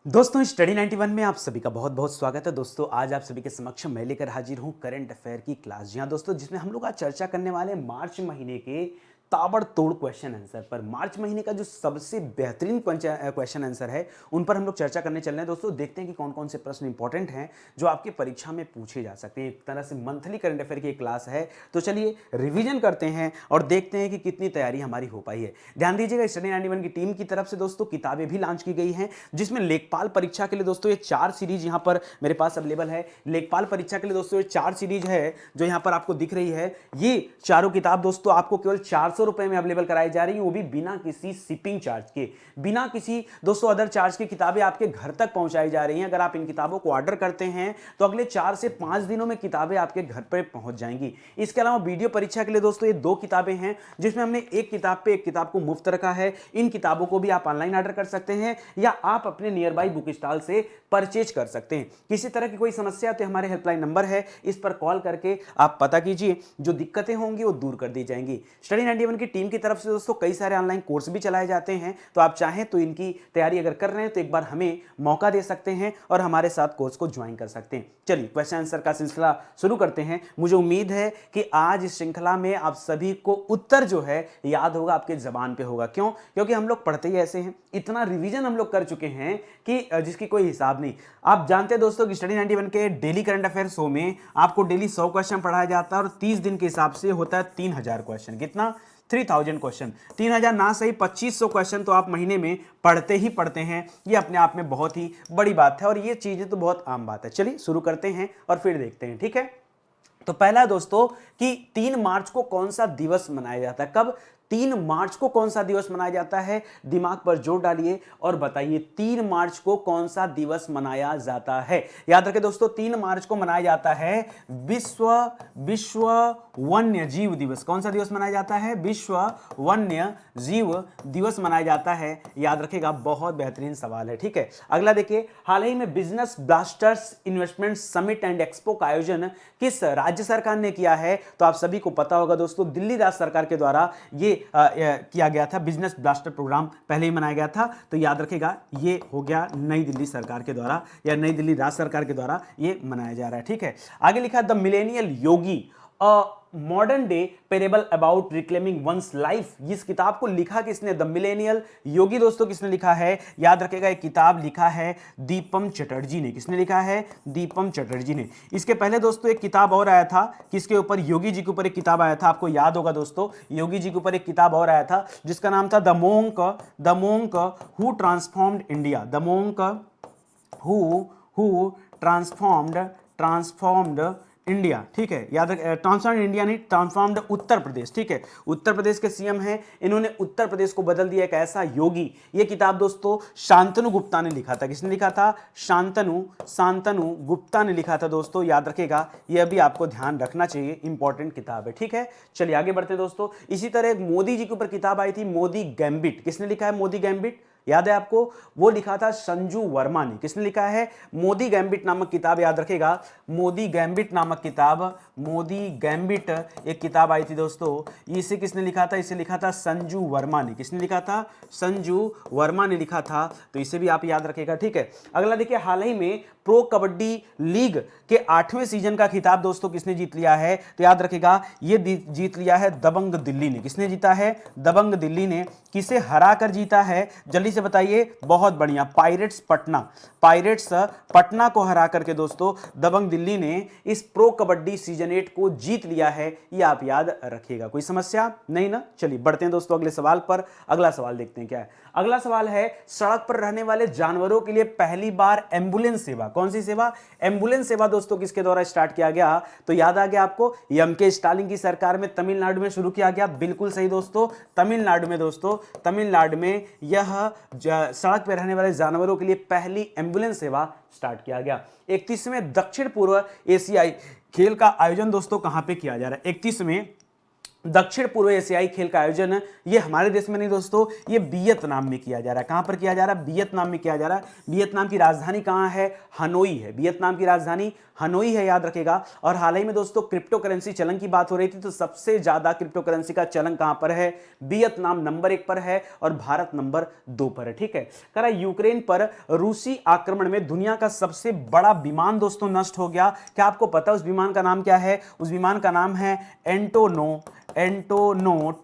दोस्तों स्टडी 91 में आप सभी का बहुत बहुत स्वागत है। दोस्तों आज आप सभी के समक्ष मैं लेकर हाजिर हूं करंट अफेयर की क्लास। जी हां दोस्तों, जिसमें हम लोग आज चर्चा करने वाले हैं मार्च महीने के ताबड़तोड़ क्वेश्चन आंसर पर। मार्च महीने का जो सबसे बेहतरीन क्वेश्चन आंसर है उन पर हम लोग चर्चा करने चल रहे हैं। दोस्तों देखते हैं कि कौन कौन से प्रश्न इंपॉर्टेंट हैं जो आपकी परीक्षा में पूछे जा सकते हैं। एक तरह से मंथली करंट अफेयर की एक क्लास है, तो चलिए रिवीजन करते हैं और देखते हैं कि कितनी तैयारी हमारी हो पाई है। ध्यान दीजिएगा, स्टडी 91 की टीम की तरफ से दोस्तों किताबें भी लॉन्च की गई हैं, जिसमें लेखपाल परीक्षा के लिए दोस्तों ये 4 सीरीज यहां पर मेरे पास अवेलेबल है। लेखपाल परीक्षा के लिए दोस्तों ये 4 सीरीज है जो यहां पर आपको दिख रही है। ये चारों किताब दोस्तों आपको केवल 400 रुपए में अवेलेबल कराई जा रही है, वो भी बिना किसी शिपिंग चार्ज के, बिना किसी दोस्तों अदर चार्ज की किताबें आपके घर तक पहुंचाई जा रही हैं। अगर आप इन किताबों को ऑर्डर करते हैं तो अगले 4 से 5 दिनों में किताबें आपके घर पर पहुंच जाएंगी। इसके अलावा वीडियो परीक्षा के लिए दोस्तों ये 2 किताबें हैं, जिसमें हमने एक किताब पे एक किताब को मुफ्त रखा है। इन किताबों को भी आप ऑनलाइन ऑर्डर कर सकते हैं या आप अपने नियर बाई बुक स्टॉल से परचेज कर सकते हैं। किसी तरह की कोई समस्या तो हमारे हेल्पलाइन नंबर है, इस पर कॉल करके आप पता कीजिए, जो दिक्कतें होंगी वो दूर कर दी जाएंगी। स्टडी 91 की टीम की तरफ से दोस्तों कई सारे ऑनलाइन कोर्स भी चलाए जाते हैं, तो आप चाहें तो इनकी तैयारी अगर कर रहे हैं तो एक बार हमें मौका दे सकते हैं और हमारे साथ कोर्स को ज्वाइन कर सकते हैं। चलिए क्वेश्चन आंसर का सिलसिला शुरू करते हैं। मुझे उम्मीद है कि आज इस श्रृंखला में आप सभी को उत्तर जो है याद होगा, आपके जबान पे होगा। क्यों? क्योंकि हम लोग पढ़ते ही ऐसे हैं, इतना रिवीजन हम लोग कर चुके हैं कि जिसकी कोई हिसाब नहीं। आप जानते हैं दोस्तों कि स्टडी 91 के डेली करंट अफेयर शो में आपको डेली 100 क्वेश्चन पढ़ाया जाता है और 30 दिन के हिसाब से होता है 3000 क्वेश्चन। कितना? 3000 क्वेश्चन। 3000 ना सही 2500 क्वेश्चन तो आप महीने में पढ़ते ही पढ़ते हैं। ये अपने आप में बहुत ही बड़ी बात है और ये चीजें तो बहुत आम बात है। चलिए शुरू करते हैं और फिर देखते हैं, ठीक है। तो पहला दोस्तों कि 3 मार्च को कौन सा दिवस मनाया जाता है? कब? 3 मार्च को कौन सा दिवस मनाया जाता है? दिमाग पर जोर डालिए और बताइए 3 मार्च को कौन सा दिवस मनाया जाता है। याद रखें दोस्तों, 3 मार्च को मनाया जाता है विश्व वन्य जीव दिवस। कौन सा दिवस मनाया जाता है? विश्व वन्य जीव दिवस मनाया जाता है। याद रखेगा, बहुत बेहतरीन सवाल है, ठीक है। अगला देखिए, हाल ही में business blasters investment summit and expo का आयोजन किस राज्य सरकार ने किया है? तो आप सभी को पता होगा दोस्तों, दिल्ली राज्य सरकार के द्वारा ये किया गया था। बिजनेस ब्लास्टर प्रोग्राम पहले ही मनाया गया था, तो याद रखेगा ये हो गया नई दिल्ली सरकार के द्वारा या नई दिल्ली राज्य सरकार के द्वारा ये मनाया जा रहा है, ठीक है। आगे लिखा the millennial yogi modern day parable about reclaiming one's life. इस किताब को लिखा किसने? द मिलेनियल योगी दोस्तों किसने लिखा है? याद रखेगा, एक किताब लिखा है दीपम चटर्जी ने। किसने लिखा है? दीपम चटर्जी ने। इसके पहले दोस्तों एक किताब और आया था, किसके ऊपर? योगी जी के ऊपर एक किताब आया था। आपको याद होगा दोस्तों, योगी जी के ऊपर एक किताब और आया था जिसका नाम था the monk who transformed India. The monk who transformed India, ठीक है। याद रख, ट्रांसफॉर्म्ड इंडिया नहीं, ट्रांसफॉर्म्ड उत्तर प्रदेश, ठीक है। उत्तर प्रदेश के सीएम हैं, इन्होंने उत्तर प्रदेश को बदल दिया, एक ऐसा योगी। ये किताब दोस्तों शांतनु गुप्ता ने लिखा था। किसने लिखा था? शांतनु गुप्ता ने लिखा था दोस्तों। याद रखेगा, यह भी आपको ध्यान रखना चाहिए, इंपॉर्टेंट किताब है, ठीक है। चलिए आगे बढ़ते हैं दोस्तों। इसी तरह एक मोदी जी के ऊपर किताब आई थी, मोदी गैम्बिट। किसने लिखा है मोदी गैम्बिट? याद है आपको? वो लिखा था संजू वर्मा ने। किसने लिखा है? मोदी गैम्बिट नामक किताब। याद रखेगा, मोदी गैम्बिट नामक किताब, मोदी गैम्बिट एक किताब आई थी दोस्तों। इसे किसने लिखा था? इसे लिखा था संजू वर्मा ने। किसने लिखा था? संजू वर्मा ने लिखा था, तो इसे भी आप याद रखेगा, ठीक है। अगला देखिए, हाल ही में प्रो कबड्डी लीग के 8वें सीजन का खिताब दोस्तों किसने जीत लिया है? तो याद रखेगा, ये जीत लिया है दबंग दिल्ली ने। किसने जीता है? दबंग दिल्ली ने। किसे हरा कर जीता है? जल्दी से बताइए। बहुत बढ़िया, पायरेट्स पटना को हरा करके दोस्तों दबंग दिल्ली ने इस प्रो कबड्डी सीजन 8 को जीत लिया है। ये आप याद रखिएगा। कोई समस्या नहीं ना? चलिए बढ़ते हैं दोस्तों अगले सवाल पर। अगला सवाल देखते हैं क्या है। अगला सवाल है, सड़क पर रहने वाले जानवरों के लिए पहली बार एम्बुलेंस सेवा। कौन सी सेवा? एम्बुलेंस सेवा दोस्तों किसके द्वारा स्टार्ट किया गया? तो याद आ गया आपको, एम.के. स्टालिन की सरकार में तमिलनाडु में शुरू किया गया। बिल्कुल सही दोस्तों, तमिलनाडु में दोस्तों, तमिलनाडु में यह सड़क पर रहने वाले जानवरों के लिए पहली एम्बुलेंस सेवा स्टार्ट किया गया। 31वें दक्षिण पूर्व एशियाई खेल का आयोजन दोस्तों कहां पे किया जा रहा है? 31वें दक्षिण पूर्व एशियाई खेल का आयोजन ये हमारे देश में नहीं दोस्तों, ये वियतनाम में किया जा रहा है। कहां पर किया जा रहा है? वियतनाम में किया जा रहा है। वियतनाम की राजधानी कहां है? हनोई है। वियतनाम की राजधानी हनोई है, याद रखेगा। और हाल ही में दोस्तों क्रिप्टो करेंसी चलन की बात हो रही थी, तो सबसे ज्यादा क्रिप्टो करेंसी का चलन कहां पर है? वियतनाम नंबर 1 पर है और भारत नंबर 2 पर है। ठीक है, कह रहा यूक्रेन पर रूसी आक्रमण में दुनिया का सबसे बड़ा विमान दोस्तों नष्ट हो गया। क्या आपको पता है उस विमान का नाम क्या है? उस विमान का नाम है एंटोनो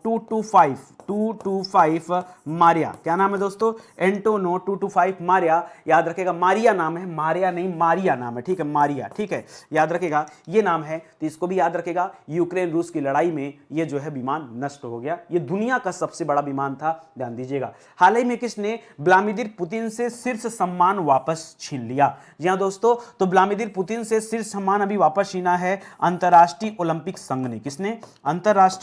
225 मारिया। क्या नाम है दोस्तों? एंटोनो 225 मारिया। याद रखेगा, मारिया नाम है, मारिया नहीं, मारिया नाम है। ठीक है, मारिया। ठीक है, याद रखेगा ये नाम है, तो इसको भी याद रखेगा। यूक्रेन रूस की लड़ाई में ये जो है विमान नष्ट हो गया। ये दुनिया का सबसे बड़ा विमान था, ध्यान दीजिएगा। हाल ही में किसने व्लादिमीर पुतिन से शीर्ष सम्मान वापस छीन लिया? जी हाँ दोस्तों, तो व्लादिमीर पुतिन से शीर्ष सम्मान अभी वापस छीना है अंतर्राष्ट्रीय ओलंपिक संघ ने। किसने? अंतर्राष्ट्रीय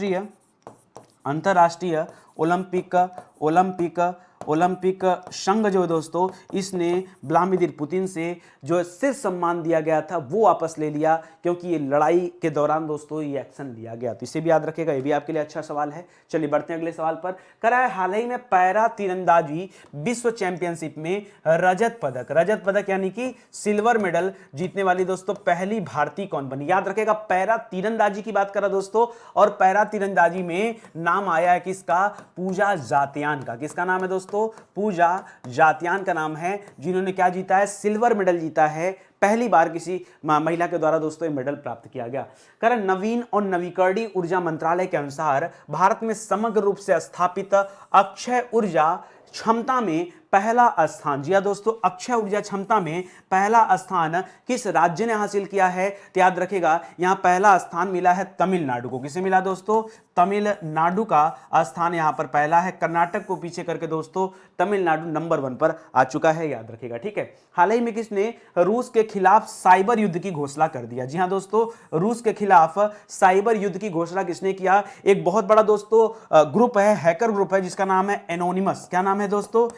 ओलंपिक संघ जो है दोस्तों, इसने व्लादिमीर पुतिन से जो शीर्ष सम्मान दिया गया था वो वापस ले लिया, क्योंकि ये लड़ाई के दौरान दोस्तों ये एक्शन लिया गया। तो इसे भी याद रखेगा, ये भी आपके लिए अच्छा सवाल है। चलिए बढ़ते हैं अगले सवाल पर। करा है हाल ही में पैरा तीरंदाजी विश्व चैंपियनशिप में रजत पदक यानी कि सिल्वर मेडल जीतने वाली दोस्तों पहली भारतीय कौन बनी? याद रखेगा, पैरा तीरंदाजी की बात करा दोस्तों, और पैरा तीरंदाजी में नाम आया है किसका? पूजा जातियान का। किसका नाम है दोस्तों? पूजा जातियान का नाम है, जिन्होंने क्या जीता है? सिल्वर मेडल जीता है। पहली बार किसी महिला के द्वारा दोस्तों ये मेडल प्राप्त किया गया। कारण नवीन और नवीकरणीय ऊर्जा मंत्रालय के अनुसार भारत में समग्र रूप से स्थापित अक्षय ऊर्जा क्षमता में पहला स्थान, जी दोस्तों, अक्षय ऊर्जा क्षमता में पहला स्थान किस राज्य ने हासिल किया है? तो याद रखेगा, यहां पहला स्थान मिला है तमिलनाडु को। किसे मिला दोस्तों? तमिलनाडु का स्थान यहां पर पहला है। कर्नाटक को पीछे करके दोस्तों तमिलनाडु नंबर 1 पर आ चुका है, याद रखेगा। ठीक है, हाल ही में किसने रूस के खिलाफ साइबर युद्ध की घोषणा कर दिया? जी हां दोस्तों, रूस के खिलाफ साइबर युद्ध की घोषणा किसने किया? एक बहुत बड़ा दोस्तों ग्रुप है, हैकर ग्रुप है, जिसका नाम है एनोनिमस। क्या नाम है दोस्तों?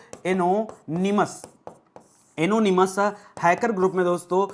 एनोनिमस हैकर ग्रुप में दोस्तों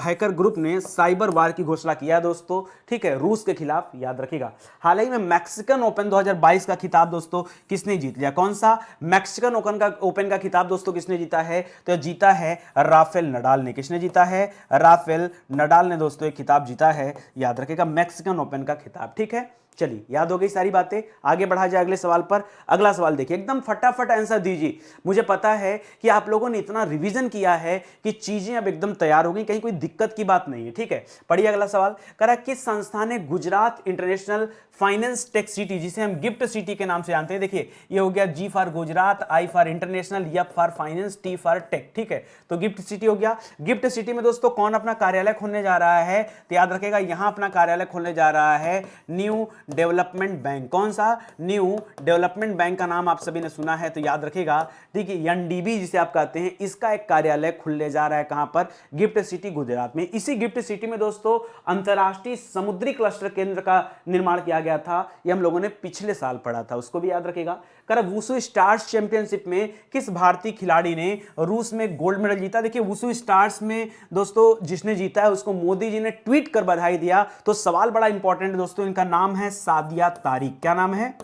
हैकर ग्रुप ने साइबर वार की घोषणा किया दोस्तों। ठीक है, रूस के खिलाफ, याद रखिएगा। हाल ही में मैक्सिकन ओपन 2022 का खिताब दोस्तों किसने जीत लिया? कौन सा? मैक्सिकन ओपन का खिताब दोस्तों किसने जीता है? तो जीता है राफेल नडाल ने। किसने जीता है? राफेल नडाल ने दोस्तों एक खिताब जीता है, याद रखिएगा, मैक्सिकन ओपन का खिताब। ठीक है, चलिए याद हो गई सारी बातें, आगे बढ़ा जाए अगले सवाल पर। अगला सवाल देखिए, एकदम फटाफट आंसर दीजिए। मुझे पता है कि आप लोगों ने इतना रिवीजन किया है कि चीजें अब एकदम तैयार हो गई, कहीं कोई दिक्कत की बात नहीं है। ठीक है, पढ़िए अगला सवाल। कह रहा किस संस्था ने Gujarat international finance tech city, जिसे हम गिफ्ट सिटी के नाम से जानते हैं, देखिए ये हो गया G for Gujarat, I for international, F for finance, T for tech. ठीक है, तो गिफ्ट सिटी हो गया। गिफ्ट सिटी में दोस्तों कौन अपना कार्यालय खोलने जा रहा है? तो याद रखेगा, यहां अपना कार्यालय खोलने जा रहा है न्यू डेवलपमेंट बैंक। कौन सा? न्यू डेवलपमेंट बैंक का नाम आप सभी ने सुना है, तो याद रखेगा। ठीक है, एनडीबी जिसे आप कहते हैं, इसका एक कार्यालय खुलने जा रहा है। कहां पर? गिफ्ट सिटी गुजरात में। इसी गिफ्ट सिटी में दोस्तों अंतरराष्ट्रीय समुद्री क्लस्टर केंद्र का निर्माण किया गया था, ये हम लोगों ने पिछले साल पढ़ा था, उसको भी याद रखेगा। कर वुशु स्टार्स चैंपियनशिप में किस भारतीय खिलाड़ी ने रूस में गोल्ड मेडल जीता? देखिए वुशु स्टार्स में दोस्तों जिसने जीता है उसको मोदी जी ने ट्वीट कर बधाई दिया। तो सवाल बड़ा इंपॉर्टेंट है दोस्तों, इनका नाम है सादिया तारिक। क्या नाम है?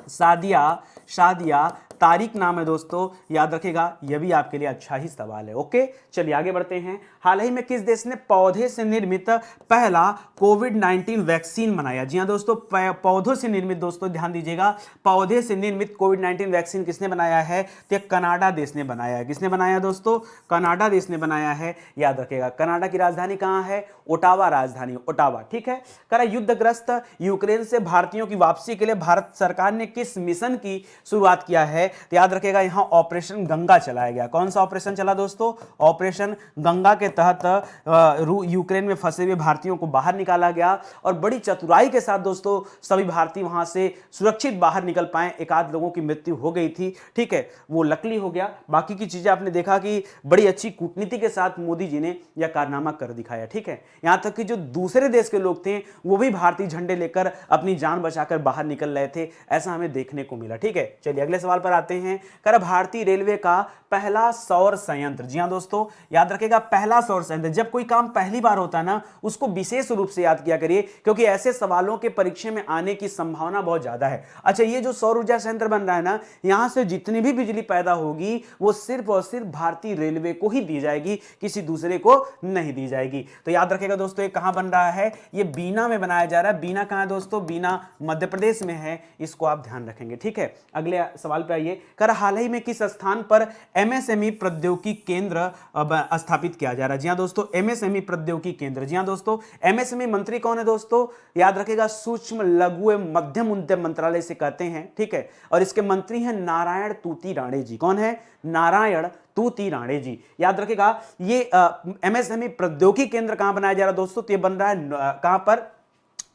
सादिया तारिक नाम है दोस्तों, याद रखेगा, यह भी आपके लिए अच्छा ही सवाल है। ओके, चलिए आगे बढ़ते हैं। हाल ही में किस देश ने पौधे से निर्मित पहला कोविड-19 वैक्सीन बनाया? जी हां दोस्तों, पौधों से निर्मित, दोस्तों ध्यान दीजिएगा, पौधे से निर्मित कोविड-19 वैक्सीन किसने बनाया है? तो कनाडा देश ने बनाया है। किसने बनाया दोस्तों? कनाडा देश ने बनाया है, याद रखेगा। कनाडा की राजधानी कहां है? ओटावा राजधानी, ओटावा। ठीक है, करा युद्धग्रस्त यूक्रेन से भारतीयों की वापसी के लिए भारत सरकार ने किस मिशन की शुरुआत किया है? तो याद रखेगा, यहां ऑपरेशन गंगा चलाया गया। कौन सा ऑपरेशन चला दोस्तों? ऑपरेशन गंगा के तहत यूक्रेन में फंसे हुए भारतीयों को बाहर निकाला गया और बड़ी चतुराई के साथ दोस्तों सभी भारतीय वहां से सुरक्षित बाहर निकल पाए। एक आध लोगों की मृत्यु हो गई थी, ठीक है, वो लकली हो गया। बाकी की चीजें आपने देखा कि बड़ी अच्छी कूटनीति के साथ मोदी जी ने यह कारनामा कर दिखाया। ठीक है, यहां तक कि जो दूसरे देश के लोग थे वो भी भारतीय झंडे लेकर अपनी जान बचाकर बाहर निकल रहे थे, ऐसा हमें देखने को मिला। ठीक है, चलिए अगले सवाल पर आते हैं, कर भारतीय रेलवे का पहला सौर संयंत्र। जी हाँ दोस्तों, याद रखेगा पहला सौर संयंत्र। जब कोई काम पहली बार होता है ना, उसको विशेष रूप से याद किया करिए, क्योंकि ऐसे सवालों के परीक्षा में आने की संभावना बहुत ज्यादा है। अच्छा, ये जो सौर ऊर्जा संयंत्र बन रहा है ना, यहां से जितनी भी बिजली पैदा होगी वो सिर्फ और सिर्फ भारतीय रेलवे को ही दी जाएगी, किसी दूसरे को नहीं दी जाएगी। तो याद रखेगा दोस्तों, ये कहां बन रहा है, ये बीना में बनाया जा रहा है। बीना कहां है दोस्तों, बीना मध्य प्रदेश में है, इसको आप ध्यान रखेंगे। ठीक है, अगले सवाल पे आइए। कर हाल ही में किस स्थान पर एमएसएमई प्रौद्योगिकी केंद्र स्थापित किया जा रहा है? जी हां दोस्तों, एमएसएमई प्रौद्योगिकी केंद्र। जी हां दोस्तों, एमएसएमई मंत्री कौन है दोस्तों? याद रखेगा सूक्ष्म लघु एवं मध्यम उद्यम मंत्रालय से कहते हैं। ठीक है, और इसके मंत्री हैं नारायण तूती राणे जी। कौन है? नारायण तूती राणे जी। याद रखेगा ये एमएसएमई प्रौद्योगिकी केंद्र कहां बनाया जा रहा है दोस्तों? तो ये बन रहा है कहां पर?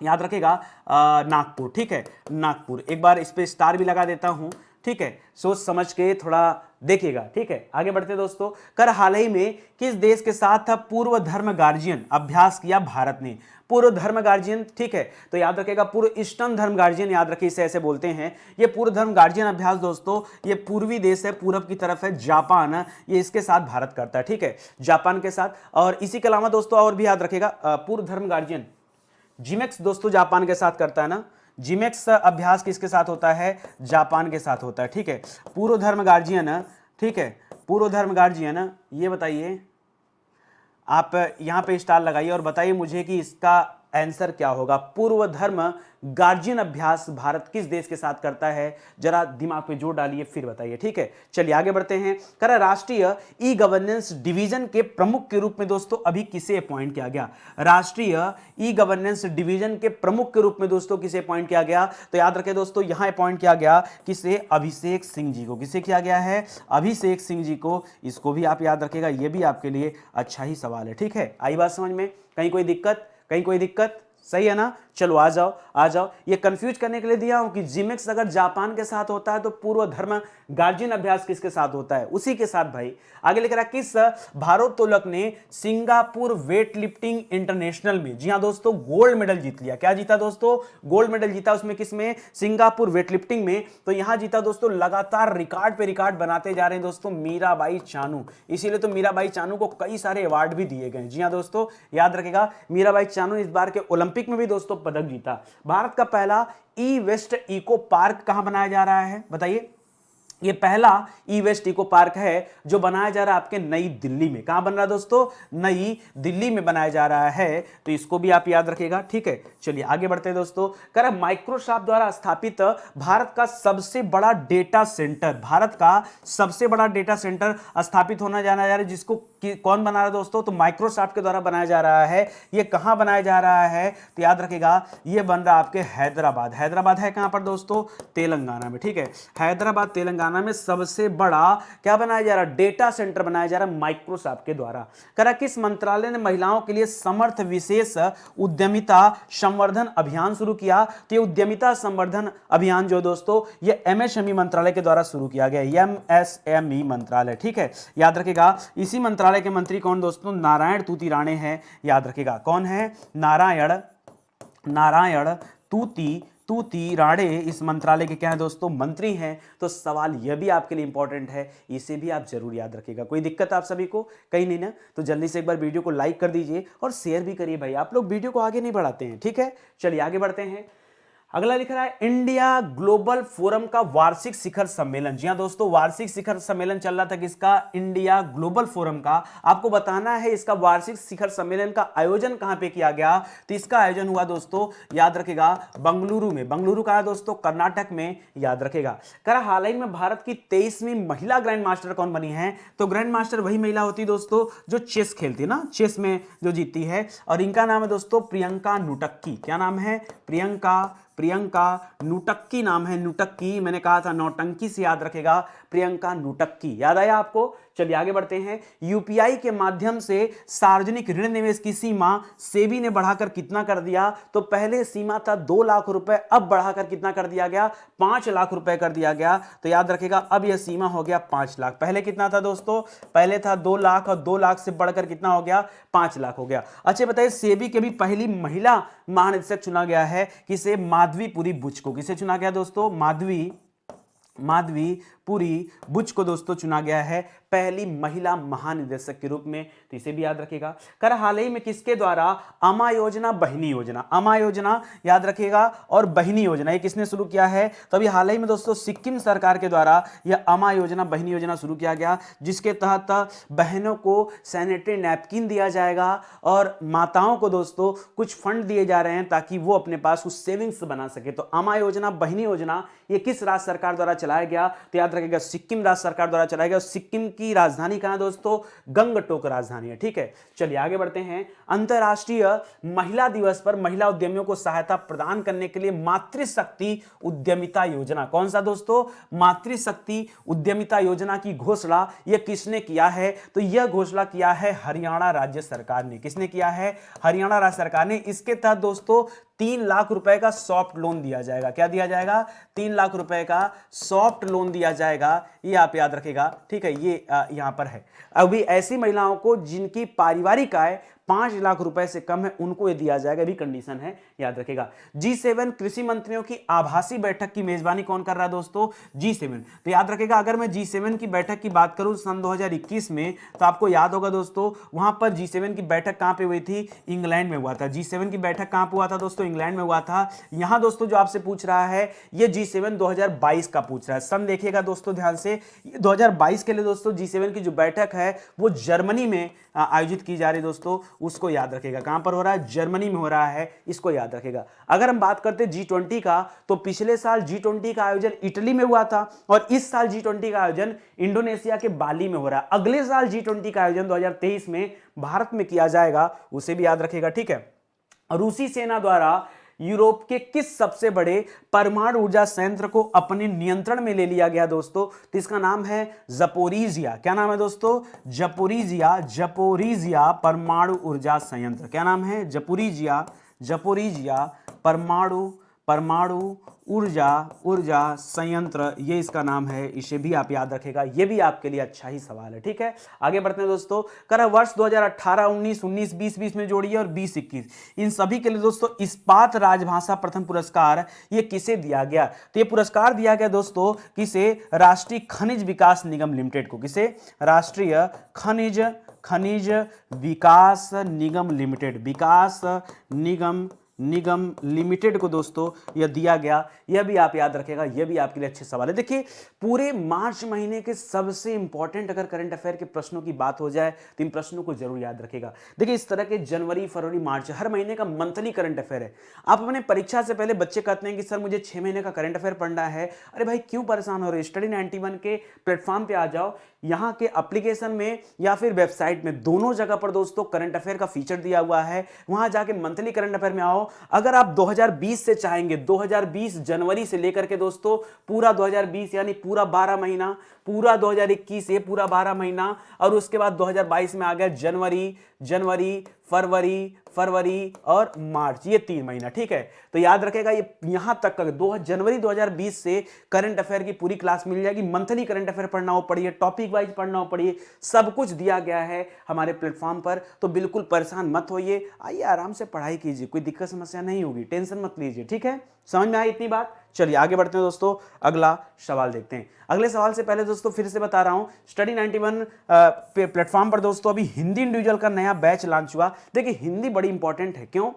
याद रखेगा नागपुर। ठीक है, नागपुर। एक बार इस पे स्टार भी लगा देता हूं। ठीक है, सोच समझ के थोड़ा देखिएगा। ठीक है, आगे बढ़ते दोस्तों। कर हाल ही में किस देश के साथ पूर्व धर्म गार्जियन अभ्यास किया भारत ने? पूर्व धर्म गार्जियन। ठीक है, तो याद रखेगा पूर्व ईस्टर्न धर्म गार्जियन, याद रखिए इसे ऐसे बोलते हैं। ये पूर्व धर्म गार्जियन अभ्यास दोस्तों, ये पूर्वी देश है, पूरब की तरफ है, जापान, ये इसके साथ भारत करता है। ठीक है, जापान के साथ। और इसी के अलावा दोस्तों और भी याद रखेगा पूर्व धर्म गार्जियन जिमेक्स दोस्तों जापान के साथ करता है ना। जिमेक्स अभ्यास किसके साथ होता है? जापान के साथ होता है। ठीक है, पूर्व धर्म गार्जियन। ठीक है, पूर्व धर्म गार्जियन, ये बताइए, आप यहां पे स्टार लगाइए और बताइए मुझे कि इसका आंसर क्या होगा। पूर्व धर्म गार्जियन अभ्यास भारत किस देश के साथ करता है? जरा दिमाग पे जोर डालिए फिर बताइए। ठीक है, चलिए आगे बढ़ते हैं। कर राष्ट्रीय ई गवर्नेंस डिवीजन के प्रमुख के रूप में दोस्तों अभी किसे अपॉइंट किया गया? राष्ट्रीय ई गवर्नेंस डिवीजन के प्रमुख के रूप में दोस्तों किसे अपॉइंट किया गया? तो याद रखें दोस्तों, यहां अपॉइंट किया गया किसे? अभिषेक सिंह जी को। किसे किया गया है? अभिषेक सिंह जी को। इसको भी आप याद रखेगा, यह भी आपके लिए अच्छा ही सवाल है। ठीक है, आई बात समझ में? कहीं कोई दिक्कत? कहीं कोई दिक्कत? सही है ना? चलो आ जाओ आ जाओ। ये कंफ्यूज करने के लिए दिया हूं कि जिमेक्स अगर जापान के साथ होता है तो पूर्व धर्म गार्जियन अभ्यास किसके साथ होता है? उसी के साथ भाई। आगे लिख रहा है किस भारोत्तोलक ने सिंगापुर वेट लिफ्टिंग इंटरनेशनल में, जी हां दोस्तों, गोल्ड मेडल जीत लिया? क्या जीता दोस्तों? गोल्ड मेडल जीता। उसमें किसमें? सिंगापुर वेट लिफ्टिंग में। तो यहां जीता दोस्तों। लगातार रिकॉर्ड पे रिकॉर्ड बनाते जा रहे हैं दोस्तों मीराबाई चानू। इसीलिए तो मीराबाई चानू को कई सारे अवार्ड भी दिए गए। जी हां दोस्तों, याद रखेगा मीराबाई चानू इस बार के ओलंपिक में भी दोस्तों पदक जीता। भारत का पहला ई वेस्ट इको पार्क कहां बनाया जा रहा है? बताइए। ये पहला ई वेस्ट इको पार्क है जो बनाया जा रहा है आपके नई दिल्ली में। कहां बन रहा है दोस्तों? नई दिल्ली में बनाया जा रहा है। तो इसको भी आप याद रखिएगा। ठीक है, चलिए आगे बढ़ते हैं दोस्तों। कर माइक्रोसॉफ्ट द्वारा स्थापित भारत का सबसे बड़ा डेटा सेंटर, भारत का सबसे बड़ा डेटा सेंटर स्थापित होना जाना जा रहा है, जिसको कौन बना रहा है दोस्तों? तो माइक्रोसॉफ्ट के द्वारा बनाया जा रहा है। ये कहां बनाया जा रहा है? तो याद रखिएगा ये बन रहा है आपके हैदराबाद। हैदराबाद है कहां पर दोस्तों? तेलंगाना में। ठीक है, हैदराबाद तेलंगाना में सबसे बड़ा क्या बनाया जा रहा है? डेटा सेंटर बनाया जा रहा है माइक्रोसॉफ्ट के द्वारा। करा किस मंत्रालय ने महिलाओं के लिए समर्थ विशेष उद्यमिता संवर्धन अभियान शुरू किया? तो ये उद्यमिता संवर्धन अभियान जो दोस्तों ये एमएसएमई मंत्रालय के द्वारा शुरू किया गया। एमएसएमई मंत्रालय। ठीक है, याद रखिएगा इसी मंत्रालय के मंत्री कौन दोस्तों? नारायण तूती राणे हैं। याद रखिएगा कौन है? नारायण तूती राणे इस मंत्रालय के क्या है दोस्तों? मंत्री हैं। तो सवाल यह भी आपके लिए इंपॉर्टेंट है, इसे भी आप जरूर याद रखिएगा। कोई दिक्कत आप सभी को? कहीं नहीं ना? तो जल्दी से एक बार वीडियो को लाइक कर दीजिए और शेयर भी करिए भाई, आप लोग वीडियो को आगे नहीं बढ़ाते हैं। ठीक है, चलिए आगे बढ़ते हैं। अगला लिख रहा है इंडिया ग्लोबल फोरम का वार्षिक शिखर सम्मेलन। जी हां दोस्तों, वार्षिक शिखर सम्मेलन चल रहा था किसका? इंडिया ग्लोबल फोरम का। आपको बताना है इसका वार्षिक शिखर सम्मेलन का आयोजन कहां पे किया गया? तो इसका आयोजन हुआ दोस्तों, याद रखेगा बंगलुरु में। बंगलुरु कहां है दोस्तों? कर्नाटक में। याद रखेगा। करा हाल ही में भारत की 23वीं महिला ग्रैंड मास्टर कौन बनी है? तो ग्रैंड मास्टर वही महिला होती है दोस्तों जो चेस खेलती है ना, चेस में जो जीतती है। और इनका नाम है दोस्तों प्रियंका नुटक्की। क्या नाम है? प्रियंका नुटक्की नाम है। नुटक्की, मैंने कहा था नौटंकी से याद रखेगा। प्रियंका नुटक्की। याद आया आपको? चलिए आगे बढ़ते हैं। यूपीआई के माध्यम से सार्वजनिक ऋण निवेश की सीमा सेबी ने बढ़ाकर कितना कर दिया? तो पहले सीमा था 2 लाख रुपए, अब बढ़ाकर कितना कर दिया गया? 5 लाख रुपए कर दिया गया। तो याद रखेगा अब यह सीमा हो गया 5 लाख। पहले कितना था दोस्तों? पहले था 2 लाख और 2 लाख से बढ़कर कितना हो गया? 5 लाख हो गया। अच्छा बताइए, सेबी के भी पहली महिला महानिदेशक चुना गया है किसे? माधवीपुरी बुच को। किसे चुना गया दोस्तों? माधवीपुरी पुरी बुच को दोस्तों चुना गया है पहली महिला महानिदेशक के रूप में, तो इसे भी याद रखिएगा। कर हाल ही में किसके द्वारा अमा योजना बहिनी योजना, अमा योजना याद रखिएगा और बहिनी योजना ये किसने शुरू किया है? तो अभी हाल ही में दोस्तों सिक्किम सरकार के द्वारा यह अमा योजना बहिनी योजना शुरू किया गया, जिसके तहत बहनों को सैनिटरी नैपकिन दिया जाएगा और माताओं को दोस्तों कुछ फंड दिए जा रहे हैं ताकि वो अपने पास कुछ सेविंग्स बना सके। तो अमा योजना बहिनी योजना ये किस राज्य सरकार द्वारा चलाया गया? तो याद रखिएगा सिक्किम राज्य सरकार द्वारा चलाया गया। सिक्किम की राजधानी कहां दोस्तों? गंगटोक राजधानी है, ठीक है। चलिए आगे बढ़ते हैं। अंतरराष्ट्रीय महिला दिवस पर महिला उद्यमियों को सहायता प्रदान करने के लिए मातृशक्ति उद्यमिता योजना, कौन सा दोस्तों? मातृशक्ति उद्यमिता योजना की घोषणा यह किसने किया है? तो यह घोषणा किया है हरियाणा राज्य सरकार ने। किसने किया है? हरियाणा राज्य सरकार ने। इसके तहत दोस्तों 3 लाख रुपए का सॉफ्ट लोन दिया जाएगा। क्या दिया जाएगा? 3 लाख रुपए का सॉफ्ट लोन दिया जाएगा, ये आप याद रखिएगा, ठीक है। ये यहां पर है। अभी ऐसी महिलाओं को जिनकी पारिवारिक आय 5 लाख रुपए से कम है उनको ये दिया जाएगा, भी कंडीशन है, याद रखिएगा। G7 कृषि मंत्रियों की आभासी बैठक की मेजबानी कौन कर रहा है दोस्तों? G7। तो याद रखिएगा अगर मैं G7 की बैठक की बात करूं सन 2021 में, तो आपको याद होगा दोस्तों वहां पर G7 की बैठक कहां पे हुई थी? इंग्लैंड में हुआ था। G7 की बैठक कहां पे हुआ था दोस्तों? इंग्लैंड में हुआ था। यहां दोस्तों जो आपसे पूछ रहा है ये G7 2022 का पूछ रहा है। सन देखिएगा दोस्तों ध्यान से, 2022 के लिए दोस्तों G7 की जो बैठक है वो जर्मनी में आयोजित की जा रही है दोस्तों, उसको याद रखेगा। कहां पर हो रहा है? जर्मनी में हो रहा है, इसको याद रखेगा। अगर हम बात करते हैं G20 का, तो पिछले साल G20 का आयोजन इटली में हुआ था और इस साल G20 का आयोजन इंडोनेशिया के बाली में हो रहा है। अगले साल G20 का आयोजन 2023 में भारत में किया जाएगा, उसे भी याद रखेगा, ठीक है। रूसी सेना द्वारा यूरोप के किस सबसे बड़े परमाणु ऊर्जा संयंत्र को अपने नियंत्रण में ले लिया गया दोस्तों? तो इसका नाम है जपोरीजिया। क्या नाम है दोस्तों? जपोरीजिया। जपोरीजिया परमाणु ऊर्जा संयंत्र। क्या नाम है? जपोरीजिया। जपोरीजिया परमाणु ऊर्जा संयंत्र, ये इसका नाम है। इसे भी आप याद रखेगा, ये भी आपके लिए अच्छा ही सवाल है, ठीक है। आगे बढ़ते हैं दोस्तों। कर वर्ष 2018 19 19 20 20 में जोड़िए और 20 21 इन सभी के लिए दोस्तों इस्पात राजभाषा प्रथम पुरस्कार ये किसे दिया गया? तो ये पुरस्कार दिया गया दोस्तों किसे? राष्ट्रीय खनिज विकास निगम लिमिटेड को। किसे? राष्ट्रीय खनिज विकास निगम लिमिटेड, विकास निगम लिमिटेड को दोस्तों यह दिया गया। यह भी आप याद रखेगा, यह भी आपके लिए अच्छे सवाल है। देखिए पूरे मार्च महीने के सबसे इंपॉर्टेंट अगर करंट अफेयर के प्रश्नों की बात हो जाए तो इन प्रश्नों को जरूर याद रखेगा। देखिए इस तरह के जनवरी फरवरी मार्च हर महीने का मंथली करंट अफेयर है। आप अपने परीक्षा से पहले बच्चे कहते हैं कि सर मुझे 6 महीने का करंट अफेयर पढ़ना है। अरे भाई क्यों परेशान हो रहे? स्टडी 91 के प्लेटफॉर्म पे आ जाओ, यहाँ के एप्लीकेशन में या फिर वेबसाइट में, दोनों जगह पर दोस्तों करंट अफेयर का फीचर दिया हुआ है। वहां जाके मंथली करंट अफेयर में आओ। अगर आप 2020 से चाहेंगे, 2020 जनवरी से लेकर के दोस्तों पूरा 2020 यानी पूरा 12 महीना, पूरा 2021 ये पूरा 12 महीना और उसके बाद 2022 में आ गया जनवरी फरवरी और मार्च, ये 3 महीना, ठीक है। तो याद रखेगा ये यहां तक का जनवरी 2020 से करंट अफेयर की पूरी क्लास मिल जाएगी। मंथली करंट अफेयर पढ़ना हो पढ़िए, टॉपिक वाइज पढ़ना हो पढ़िए, सब कुछ दिया गया है हमारे प्लेटफॉर्म पर। तो बिल्कुल परेशान मत होइए, आइए आराम से पढ़ाई कीजिए, कोई दिक्कत समस्या नहीं होगी, टेंशन मत लीजिए, ठीक है। समझ में आई इतनी बात? चलिए आगे बढ़ते हैं दोस्तों, अगला सवाल देखते हैं। अगले सवाल से पहले दोस्तों फिर से बता रहा हूं, स्टडी 91 प्लेटफॉर्म पर दोस्तों अभी हिंदी इंडिविजुअल का नया बैच लॉन्च हुआ। देखिए हिंदी बड़ी इंपॉर्टेंट है, क्यों?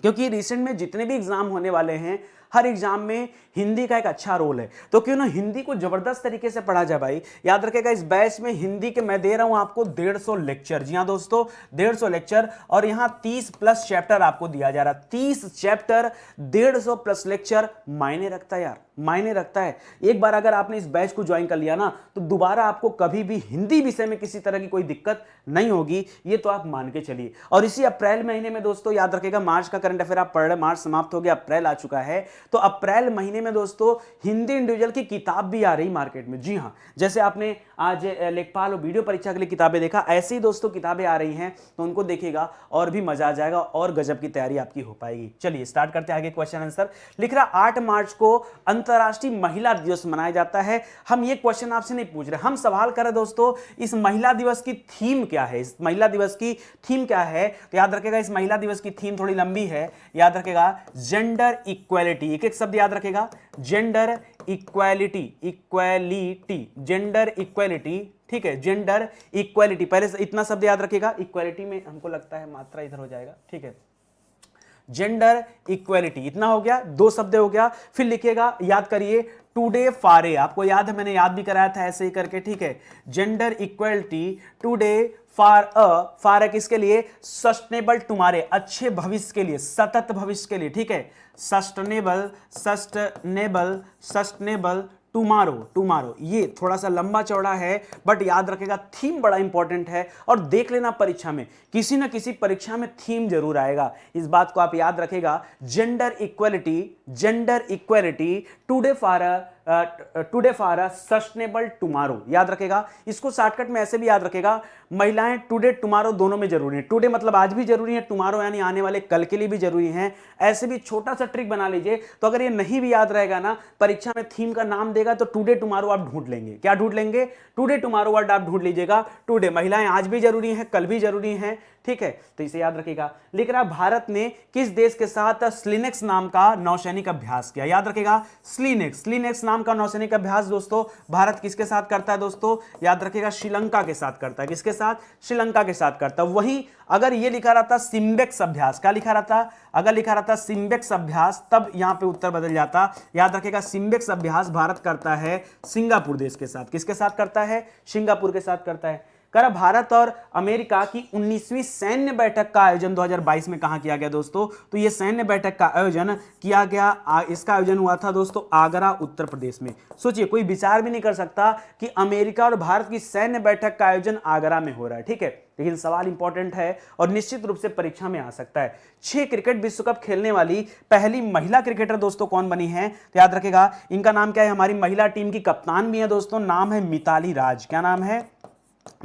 क्योंकि रिसेंट में जितने भी एग्जाम होने वाले हैं हर एग्जाम में हिंदी का एक अच्छा रोल है, तो क्यों ना हिंदी को जबरदस्त तरीके से पढ़ा जाए भाई। याद रखेगा इस बैच में हिंदी के मैं दे रहा हूं आपको 150 लेक्चर। जी हां दोस्तों 150 लेक्चर और यहां 30 प्लस चैप्टर आपको दिया जा रहा है। 30 चैप्टर 150 प्लस लेक्चर मायने रखता है यार, मायने रखता है। एक बार अगर आपने इस बैच को ज्वाइन कर लिया ना तो दोबारा आपको कभी भी हिंदी विषय में किसी तरह की कोई दिक्कत नहीं होगी, ये तो आप मान के चलिए। और इसी अप्रैल महीने में दोस्तों याद रखेगा, मार्च का करंट अफेयर आप पढ़ रहे, मार्च समाप्त हो गया, अप्रैल आ चुका है, तो अप्रैल महीने में दोस्तों हिंदी इंडिविजुअल की किताब भी आ रही मार्केट में। जी हां, जैसे आपने आज लेखपाल और वीडियो परीक्षा के लिए किताबें देखा, ऐसे ही दोस्तों किताबें आ रही हैं, तो उनको देखिएगा और भी मजा आ जाएगा और गजब की तैयारी आपकी हो पाएगी। चलिए स्टार्ट करते हैं आगे क्वेश्चन आंसर। लिख रहा 8 मार्च को अंतरराष्ट्रीय महिला दिवस मनाया जाता है। हम ये क्वेश्चन आपसे नहीं पूछ रहे, हम सवाल कर रहे दोस्तों इस महिला दिवस की थीम क्या है, इस महिला दिवस की थीम क्या है। तो याद रखेगा इस महिला दिवस की थीम थोड़ी लंबी है, याद रखेगा जेंडर इक्वेलिटी। इक्वालिटी, एक एक शब्द याद रखेगा, gender equality, equality, gender equality, ठीक है, जेंडर इक्वालिटी, पहले इतना शब्द याद रखेगा, इक्वालिटी में हमको लगता है मात्रा इधर हो जाएगा, ठीक है, जेंडर इक्वालिटी, इतना हो गया, दो शब्द हो गया। फिर लिखिएगा, याद करिए, टुडे फारे, आपको याद है मैंने याद भी कराया था ऐसे ही करके, ठीक है, जेंडर इक्वालिटी टुडे फार किसके लिए, सस्टेनेबल टुमारे, अच्छे भविष्य के लिए, सतत भविष्य के लिए, ठीक है, sustainable sustainable sustainable tomorrow, tomorrow, ये थोड़ा सा लंबा चौड़ा है बट याद रखेगा, थीम बड़ा इंपॉर्टेंट है और देख लेना परीक्षा में, किसी ना किसी परीक्षा में थीम जरूर आएगा, इस बात को आप याद रखेगा। Gender equality today for sustainable tomorrow, याद रखेगा। इसको शॉर्टकट में ऐसे भी याद रखेगा, महिलाएं टुडे टुमारो दोनों में जरूरी है, टुडे मतलब आज भी जरूरी है, टुमारो यानी आने वाले कल के लिए भी जरूरी है। ऐसे भी छोटा सा ट्रिक बना लीजिए, तो अगर ये नहीं भी याद रहेगा ना, परीक्षा में थीम का नाम देगा तो टुडे टुमारो आप ढूंढ लेंगे, क्या ढूंढ लेंगे, टुडे टुमारो वर्ड आप ढूंढ लीजिएगा। टुडे, महिलाएं आज भी जरूरी हैं, कल भी जरूरी हैं, ठीक है, तो इसे याद रखिएगा। लिख रहा, भारत ने किस देश के साथ स्लिनेक्स नाम का नौसैनिक अभ्यास किया, याद रखिएगा, स्लिनेक्स नाम का नौसैनिक अभ्यास दोस्तों भारत किसके साथ करता है दोस्तों, याद रखिएगा, श्रीलंका के साथ करता है, किसके साथ, श्रीलंका के साथ करता है। वहीं अगर ये लिखा रहता सिम्बेक्स अभ्यास, क्या लिखा रहता, अगर लिखा रहता सिम्बेक्स अभ्यास, तब यहां पे उत्तर बदल जाता। याद रखिएगा, सिम्बेक्स अभ्यास भारत करता है सिंगापुर देश के साथ, किसके साथ करता है, सिंगापुर के साथ करता है। करा, भारत और अमेरिका की 19वीं सैन्य बैठक का आयोजन 2022 में कहां किया गया दोस्तों, तो यह सैन्य बैठक का आयोजन किया गया, इसका आयोजन हुआ था दोस्तों आगरा, उत्तर प्रदेश में। सोचिए, कोई विचार भी नहीं कर सकता कि अमेरिका और भारत की सैन्य बैठक का आयोजन आगरा में हो रहा है, ठीक है, लेकिन सवाल इंपॉर्टेंट है और निश्चित रूप से परीक्षा में आ सकता है। 6 क्रिकेट विश्व कप खेलने वाली पहली महिला क्रिकेटर दोस्तों कौन बनी है, तो याद रखेगा, इनका नाम क्या है, हमारी महिला टीम की कप्तान भी है दोस्तों, नाम है मिताली राज, क्या नाम है,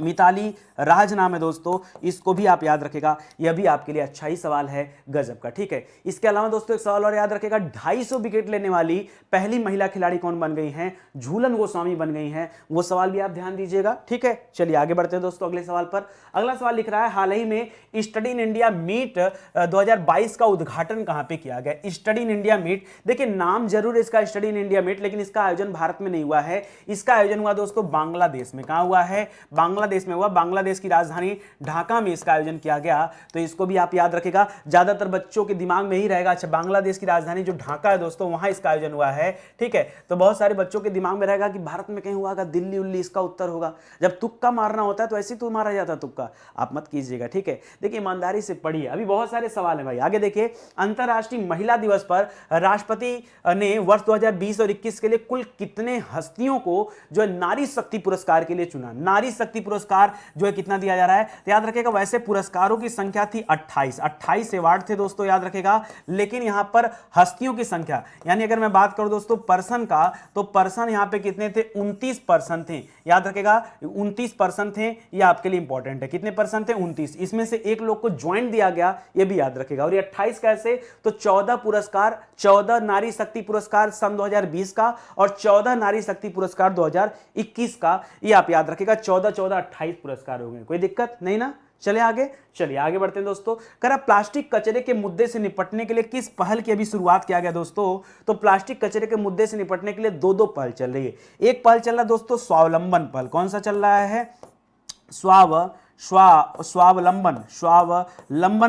मिताली राज नाम है दोस्तों, इसको भी आप याद रखेगा, यह भी आपके लिए अच्छा ही सवाल है, गजब का, ठीक है। इसके अलावा दोस्तों एक सवाल और याद रखेगा, 250 विकेट लेने वाली पहली महिला खिलाड़ी कौन बन गई हैं, झूलन गोस्वामी बन गई हैं, वो सवाल भी आप ध्यान दीजिएगा, ठीक है। चलिए आगे बढ़ते हैं दोस्तों अगले सवाल पर। अगला सवाल लिख रहा है, हाल ही में स्टडी इन इंडिया मीट 2022 का उद्घाटन कहां पे किया गया, स्टडी इन इंडिया मीट, देखिए नाम जरूर इसका स्टडी इन इंडिया मीट, लेकिन इसका आयोजन भारत में नहीं हुआ है, इसका आयोजन हुआ दोस्तों बांग्लादेश में। कहां हुआ है, बांग्लादेश में हुआ, बांग्लादेश की राजधानी ढाका में इसका आयोजन किया गया, तो इसको भी आप याद रखेगा, ज्यादातर बच्चों के दिमाग में ही रहेगा, अच्छा बांग्लादेश की राजधानी जो ढाका है दोस्तों, वहां इसका आयोजन हुआ है, ठीक है, तो बहुत सारे बच्चों के दिमाग में रहेगा कि भारत में कहीं हुआ होगा, दिल्ली उल्ली इसका उत्तर होगा। जब तुक्का मारना होता है तो ऐसे तो मारा जाता तुक्का, आप मत कीजिएगा, ठीक है। देखिए ईमानदारी से पढ़िए, अभी बहुत सारे सवाल हैं भाई, आगे देखिए। अंतरराष्ट्रीय महिला दिवस पर राष्ट्रपति ने वर्ष 2020 और 21 के लिए कुल कितने हस्तियों को जो है नारी शक्ति पुरस्कार के लिए चुना, नारी शक्ति पुरस्कार जो है कितना दिया जा रहा है, तो याद रखेगा, वैसे पुरस्कारों की संख्या थी 28 अवार्ड थे दोस्तों, याद रखेगा, लेकिन यहां पर हस्तियों की संख्या, यानी अगर मैं बात करूं दोस्तों पर्सन का, तो पर्सन यहां पे कितने थे, 29 पर्सन थे, याद रखेगा 29 पर्सन थे, ये आपके लिए इंपॉर्टेंट है, कितने पर्सन थे, 29, इसमें से एक लोग को ज्वाइंट दिया गया, ये भी याद रखेगा। और ये 28 कैसे, तो 14 पुरस्कार, 14 नारी शक्ति पुरस्कार सन 2020 का और 14 नारी शक्ति पुरस्कार 2021 का, ये आप याद रखेगा, 14-14-28 पुरस्कार हो गए, कोई दिक्कत नहीं ना। चलिए आगे बढ़ते हैं दोस्तों। करा, प्लास्टिक कचरे के मुद्दे से निपटने के लिए किस पहल की अभी शुरुआत किया गया दोस्तों, तो प्लास्टिक कचरे के मुद्दे से निपटने के लिए दो पहल चल रही है। एक पहल चल रहा है दोस्तों स्वावलंबन पहल, कौन सा चल रहा है, स्वावलंबन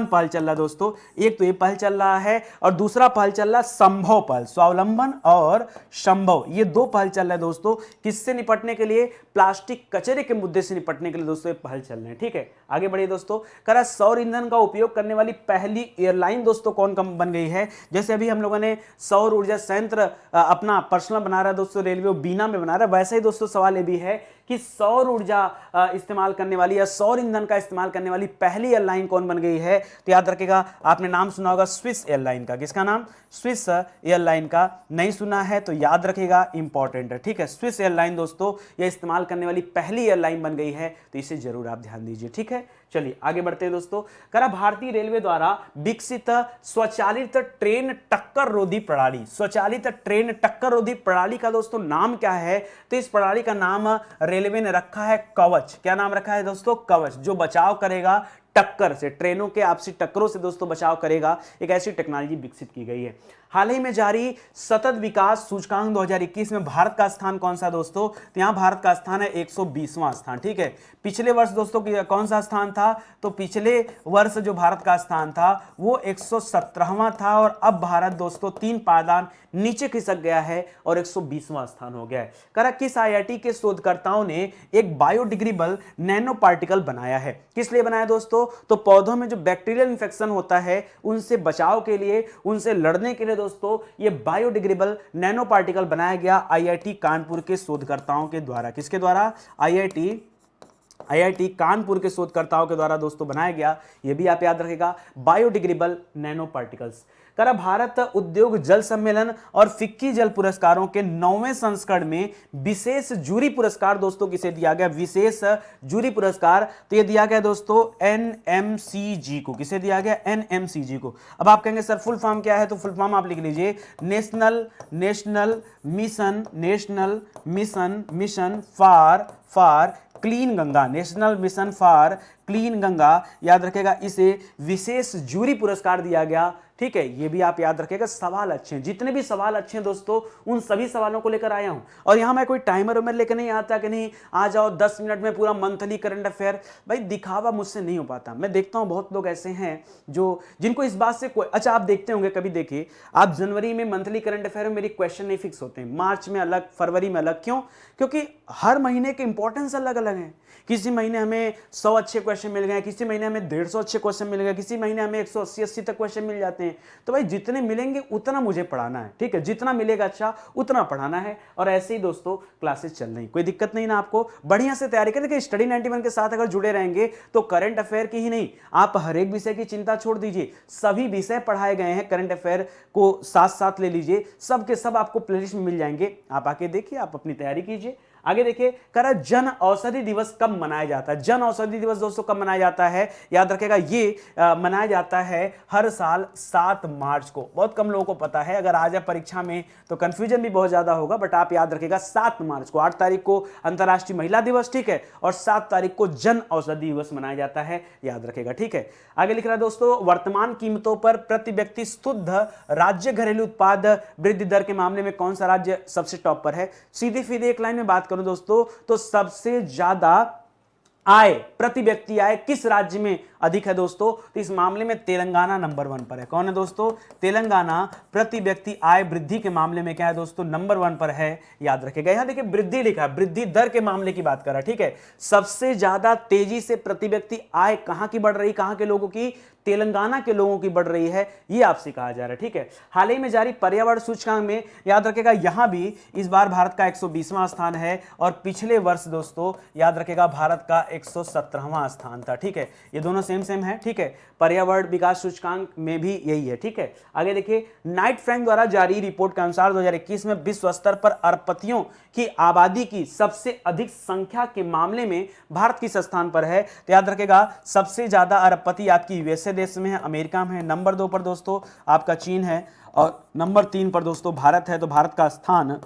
पहल चल रहा है दोस्तों, एक तो ये पहल चल रहा है और दूसरा पहल चल रहा है संभव पहल, स्वावलंबन और संभव, ये दो पहल चल रहा है दोस्तों, किससे निपटने के लिए, प्लास्टिक कचरे के मुद्दे से निपटने के लिए दोस्तों ये पहल चल रहे हैं, ठीक है। आगे बढ़िए दोस्तों। करा, सौर ईंधन का उपयोग करने वाली पहली एयरलाइन दोस्तों कौन बन गई है, जैसे अभी हम लोगों ने सौर ऊर्जा संयंत्र अपना पर्सनल बना रहा है दोस्तों, रेलवे बीना में बना रहा है, वैसे ही दोस्तों सवाल ये भी है कि सौर ऊर्जा इस्तेमाल करने वाली या सौर ईंधन का इस्तेमाल करने वाली पहली एयरलाइन कौन बन गई है, तो याद रखेगा, आपने नाम सुना होगा स्विस एयरलाइन का, किसका नाम, स्विस एयरलाइन का, नहीं सुना है तो याद रखेगा, इंपॉर्टेंट है, ठीक है। स्विस एयरलाइन दोस्तों यह इस्तेमाल करने वाली पहली एयरलाइन बन गई है, तो इसे जरूर आप ध्यान दीजिए, ठीक है। चलिए आगे बढ़ते हैं दोस्तों। करा, भारतीय रेलवे द्वारा विकसित स्वचालित ट्रेन टक्कर रोधी प्रणाली, स्वचालित ट्रेन टक्कर रोधी प्रणाली का दोस्तों नाम क्या है, तो इस प्रणाली का नाम रेलवे ने रखा है कवच, क्या नाम रखा है दोस्तों, कवच, जो बचाव करेगा टक्कर से, ट्रेनों के आपसी टक्करों से दोस्तों बचाव करेगा, एक ऐसी टेक्नोलॉजी विकसित की गई है। हाल ही में जारी सतत विकास सूचकांक 2021 में भारत का स्थान कौन सा दोस्तों? तो यहां भारत का स्थान है 120वां स्थान, ठीक है। पिछले वर्ष दोस्तों कौन सा स्थान था? तो पिछले वर्ष जो भारत का स्थान था वो 117वां था, और अब भारत दोस्तों 3 पायदान नीचे खिसक गया है और 120वां स्थान हो गया है। करा किस आईआईटी के शोधकर्ताओं ने एक बायोडिग्रेडेबल नैनो पार्टिकल बनाया है? किस लिए बनाया दोस्तों? तो पौधों में जो बैक्टीरियल इंफेक्शन होता है उनसे बचाव के लिए, उनसे लड़ने के लिए दोस्तों ये बायोडिग्रेडेबल नैनो पार्टिकल बनाया गया आईआईटी कानपुर के शोधकर्ताओं के द्वारा। किसके द्वारा? आईआईटी कानपुर के शोधकर्ताओं के द्वारा दोस्तों बनाया गया। यह भी आप याद रखिएगा, बायोडिग्रेडेबल नैनो पार्टिकल्स। करा भारत उद्योग जल सम्मेलन और फिक्की जल पुरस्कारों के 9वें संस्करण में विशेष जूरी पुरस्कार दोस्तों किसे दिया गया? विशेष जूरी पुरस्कार तो ये दिया गया दोस्तों एनएमसीजी को। किसे दिया गया? एनएमसीजी को। अब आप कहेंगे सर फुल फॉर्म क्या है? तो फुल फॉर्म आप लिख लीजिए, national mission for clean Ganga, national mission for clean Ganga, याद रखेगा, इसे विशेष जूरी पुरस्कार दिया गया, ठीक है। ये भी आप याद रखेगा। सवाल अच्छे हैं, जितने भी सवाल अच्छे हैं दोस्तों उन सभी सवालों को लेकर आया हूं। और यहां मैं कोई टाइमर उमर लेकर नहीं आता कि नहीं आ जाओ 10 मिनट में पूरा मंथली करंट अफेयर, भाई दिखावा मुझसे नहीं हो पाता। मैं देखता हूं बहुत लोग ऐसे हैं जो जिनको इस बात से कोई, अच्छा आप देखते होंगे कभी, देखिए आप जनवरी में मंथली करंट अफेयर में मेरी क्वेश्चन नहीं फिक्स होते हैं, मार्च में अलग, फरवरी में अलग। क्यों? क्योंकि हर महीने के इंपॉर्टेंस अलग अलग हैं। किसी महीने हमें 100 अच्छे क्वेश्चन मिल गए, किसी महीने हमें 150 अच्छे क्वेश्चन मिल गए, किसी महीने हमें 180 तक क्वेश्चन मिल जाते हैं। तो भाई जितने मिलेंगे उतना मुझे पढ़ाना है, ठीक है, जितना मिलेगा अच्छा उतना पढ़ाना है। और ऐसे ही दोस्तों क्लासेस चल रही, कोई दिक्कत नहीं ना आपको, बढ़िया से तैयारी करें। स्टडी 91 के साथ अगर जुड़े रहेंगे तो करंट अफेयर की ही नहीं, आप हर एक विषय की चिंता छोड़ दीजिए, सभी विषय पढ़ाए गए हैं, करंट अफेयर को साथ साथ ले लीजिए, सब के सब आपको प्लेलिस्ट में मिल जाएंगे। आप आके देखिए, आप अपनी तैयारी कीजिए। आगे देखिए, करा जन औषधि दिवस कब मनाया जाता है? जन औषधि दिवस दोस्तों कब मनाया जाता है? याद रखेगा, ये मनाया जाता है हर साल 7 मार्च को। बहुत कम लोगों को पता है, अगर आ जाए परीक्षा में तो कंफ्यूजन भी बहुत ज्यादा होगा, बट आप याद रखेगा 7 मार्च को। 8 तारीख को अंतर्राष्ट्रीय महिला दिवस, ठीक है, और 7 तारीख को जन औषधि दिवस मनाया जाता है, याद रखेगा, ठीक है। आगे लिख रहा है दोस्तों, वर्तमान कीमतों पर प्रति व्यक्ति शुद्ध राज्य घरेलू उत्पाद वृद्धि दर के मामले में कौन सा राज्य सबसे टॉप पर है? सीधी सीधी एक लाइन में बात करूं दोस्तों तो सबसे ज्यादा आय, प्रति व्यक्ति आय किस राज्य में अधिक है दोस्तों? तो इस मामले में तेलंगाना नंबर 1 पर है। कौन है दोस्तों? तेलंगाना प्रति व्यक्ति आय वृद्धि के मामले में क्या है दोस्तों? नंबर 1 पर है, याद रखेगा। यहां देखिए वृद्धि लिखा है, वृद्धि दर के मामले की बात कर रहा है, ठीक है। सबसे ज्यादा तेजी से प्रति व्यक्ति आय कहां की बढ़ रही, कहां के लोगों की? तेलंगाना के लोगों की बढ़ रही है, ये आपसे कहा जा रहा है, ठीक है। हाल ही में जारी पर्यावरण सूचकांक में याद रखेगा यहां भी इस बार भारत का 120वां स्थान है, और पिछले वर्ष दोस्तों याद रखेगा भारत का 117वां स्थान था, ठीक है। ये दोनों सेम है, ठीक है। पर्यावरण विकास सूचकांक में भी यही है, ठीक है। आगे देखिए, नाइट फ्रैंक द्वारा जारी रिपोर्ट के अनुसार 2021 में विश्व स्तर पर अरबपतियों की आबादी की सबसे अधिक संख्या के मामले में भारत किस स्थान पर है? तो याद रखेगा सबसे ज्यादा अरबपति आपकी यूएसए देश में है, अमेरिका में है। नंबर 2 पर दोस्तों आपका चीन है, और नंबर 3 पर दोस्तों भारत है। तो भारत का स्थान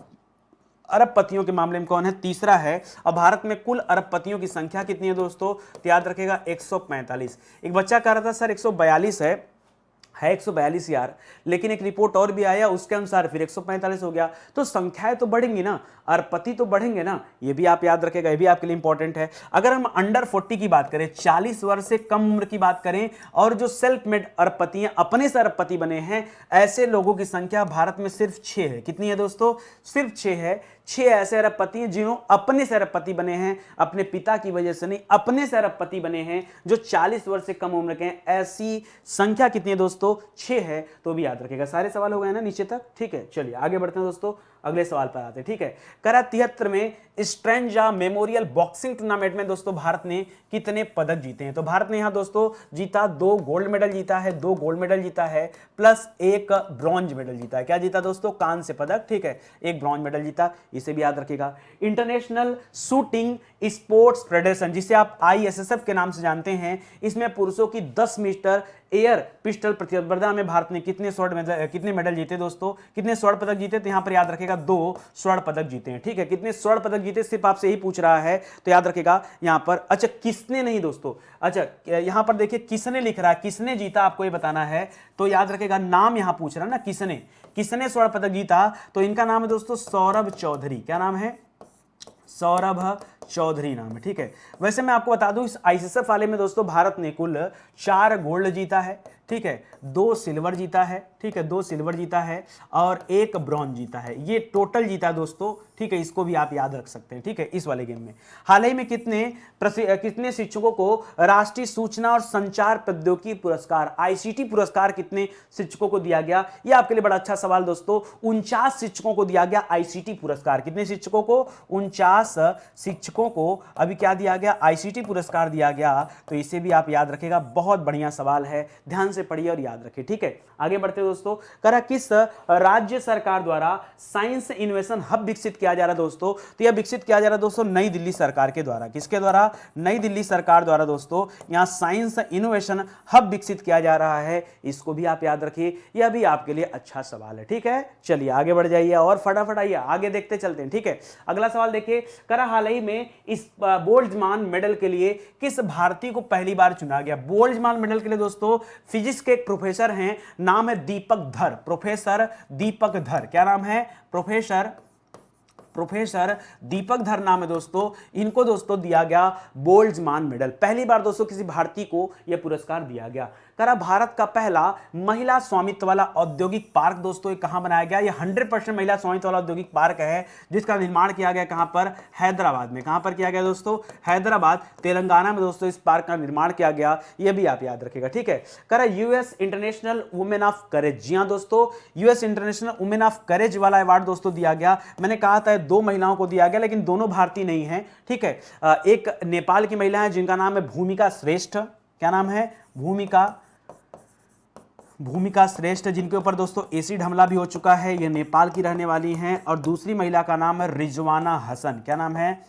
अरबपतियों के मामले में कौन है? तीसरा है। और भारत में कुल अरबपतियों की संख्या कितनी है दोस्तों? तो याद रखेगा 145। एक बच्चा कह रहा था सर 142 है 142 यार, लेकिन एक रिपोर्ट और भी आया उसके अनुसार फिर 145 हो गया। तो संख्याएं तो बढ़ेंगी ना, अरबपति तो बढ़ेंगे ना, ये भी आप याद रखेगा, ये भी आपके लिए इंपॉर्टेंट है। अगर हम अंडर 40 की बात करें, 40 वर्ष से कम उम्र की बात करें, और जो सेल्फ मेड अरबपति हैं, अपने से अरबपति बने हैं, ऐसे लोगों की संख्या भारत में सिर्फ 6 है। कितनी है दोस्तों? सिर्फ 6 है। 6 ऐसे अरबपति हैं जिन्होंने अपने से अरबपति बने हैं, अपने पिता की वजह से नहीं, अपने से अरबपति बने हैं, जो 40 वर्ष से कम उम्र के हैं। ऐसी संख्या कितनी है दोस्तों? 6 है। तो भी याद रखेगा। सारे सवाल हो गए ना नीचे तक, ठीक है। चलिए आगे बढ़ते हैं दोस्तों, अगले सवाल पर आते हैं, ठीक है। करा 73 में स्ट्रेंजा मेमोरियल बॉक्सिंग टूर्नामेंट में दोस्तों भारत ने कितने पदक जीते हैं? तो भारत ने यहां दोस्तों जीता 2 गोल्ड मेडल जीता है, 2 गोल्ड मेडल जीता है, प्लस 1 ब्रॉन्ज मेडल जीता है। क्या जीता दोस्तों? कांस्य पदक, ठीक है, 1 ब्रॉन्ज मेडल जीता, इसे भी याद रखिएगा। इंटरनेशनल शूटिंग स्पोर्ट्स फेडरेशन, जिसे आप ISSF के नाम से जानते हैं, इसमें पुरुषों की 10 मीटर एयर पिस्टल प्रतिस्पर्धा में भारत ने कितने मेडल जीते दोस्तों, कितने स्वर्ण पदक जीते, तो यहां पर याद रखेगा 2 स्वर्ण पदक जीते हैं। ठीक है, कितने स्वर्ण पदक जीते सिर्फ आपसे यही पूछ रहा है, तो याद रखेगा यहां पर। अच्छा किसने नहीं दोस्तों, अच्छा यहां पर देखिए किसने लिख रहा है, किसने जीता आपको ये बताना है, तो याद रखेगा नाम यहां पूछ रहा है ना, किसने स्वर्ण पदक जीता, तो इनका नाम है दोस्तों सौरभ चौधरी। क्या नाम है, सौरभ चौधरी नाम है। ठीक है, वैसे मैं आपको बता दूं इस आईसीएसएफ वाले में दोस्तों भारत ने कुल 4 गोल्ड जीता है। ठीक है, 2 सिल्वर जीता है। ठीक है, 2 सिल्वर जीता है और 1 ब्रॉन्ज जीता है, ये टोटल जीता दोस्तों। ठीक है, इसको भी आप याद रख सकते हैं। ठीक है, इस वाले गेम में हाल ही में कितने शिक्षकों को राष्ट्रीय सूचना और संचार प्रौद्योगिकी पुरस्कार आईसीटी पुरस्कार कितने शिक्षकों को दिया गया, ये आपके लिए बड़ा अच्छा सवाल दोस्तों। 49 शिक्षकों को दिया गया आईसीटी पुरस्कार। कितने शिक्षकों को, 49 शिक्षकों को अभी क्या दिया गया, आईसीटी पुरस्कार दिया गया। तो इसे भी आप याद रखेगा, बहुत बढ़िया सवाल है, ध्यान से पढ़िए और याद रखिए। ठीक है, आगे बढ़ते दोस्तों। करा किस राज्य सरकार द्वारा साइंस इनोवेशन हब विकसित किया जा रहा है दोस्तों, तो यह विकसित किया जा रहा है दोस्तों नई दिल्ली सरकार के द्वारा। किसके द्वारा, नई दिल्ली सरकार द्वारा दोस्तों यहां साइंस इनोवेशन हब विकसित किया जा रहा है, इसको भी आप याद रखिए, यह भी आपके लिए अच्छा सवाल है। ठीक है, चलिए आगे बढ़ जाइए और फटाफट आइए आगे देखते चलते हैं। ठीक है, अगला सवाल देखिए, करा हाल ही में इस बोल्ट्जमान मेडल के लिए किस भारतीय को पहली बार चुना गया। बोल्ट्जमान मेडल के लिए दोस्तों फिजिक्स के एक प्रोफेसर हैं, नाम है दीपक धर, प्रोफेसर दीपक धर। क्या नाम है, प्रोफेसर दीपक धर नाम है दोस्तों। इनको दोस्तों दिया गया बोल्ट्जमान मेडल, पहली बार दोस्तों किसी भारतीय को यह पुरस्कार दिया गया। करा भारत का पहला महिला स्वामित्व वाला औद्योगिक पार्क दोस्तों ये कहां बनाया गया, ये 100% महिला स्वामित्व वाला औद्योगिक पार्क है, जिसका निर्माण किया गया कहां पर, हैदराबाद में। कहां पर किया गया दोस्तों, हैदराबाद तेलंगाना में दोस्तों इस पार्क का निर्माण किया गया, यह भी आप याद रखिएगा। ठीक है, करा US international women of courage, जी हां दोस्तों US international women of courage वाला अवार्ड दोस्तों दिया गया। मैंने कहा था 2 महिलाओं को दिया गया, लेकिन दोनों भारतीय नहीं है। ठीक है, एक नेपाल की महिला है जिनका नाम है भूमिका श्रेष्ठ। क्या नाम है, भूमिका श्रेष्ठ, जिनके ऊपर दोस्तों एसिड हमला भी हो चुका है, ये नेपाल की रहने वाली हैं। और दूसरी महिला का नाम है रिजवाना हसन। क्या नाम है,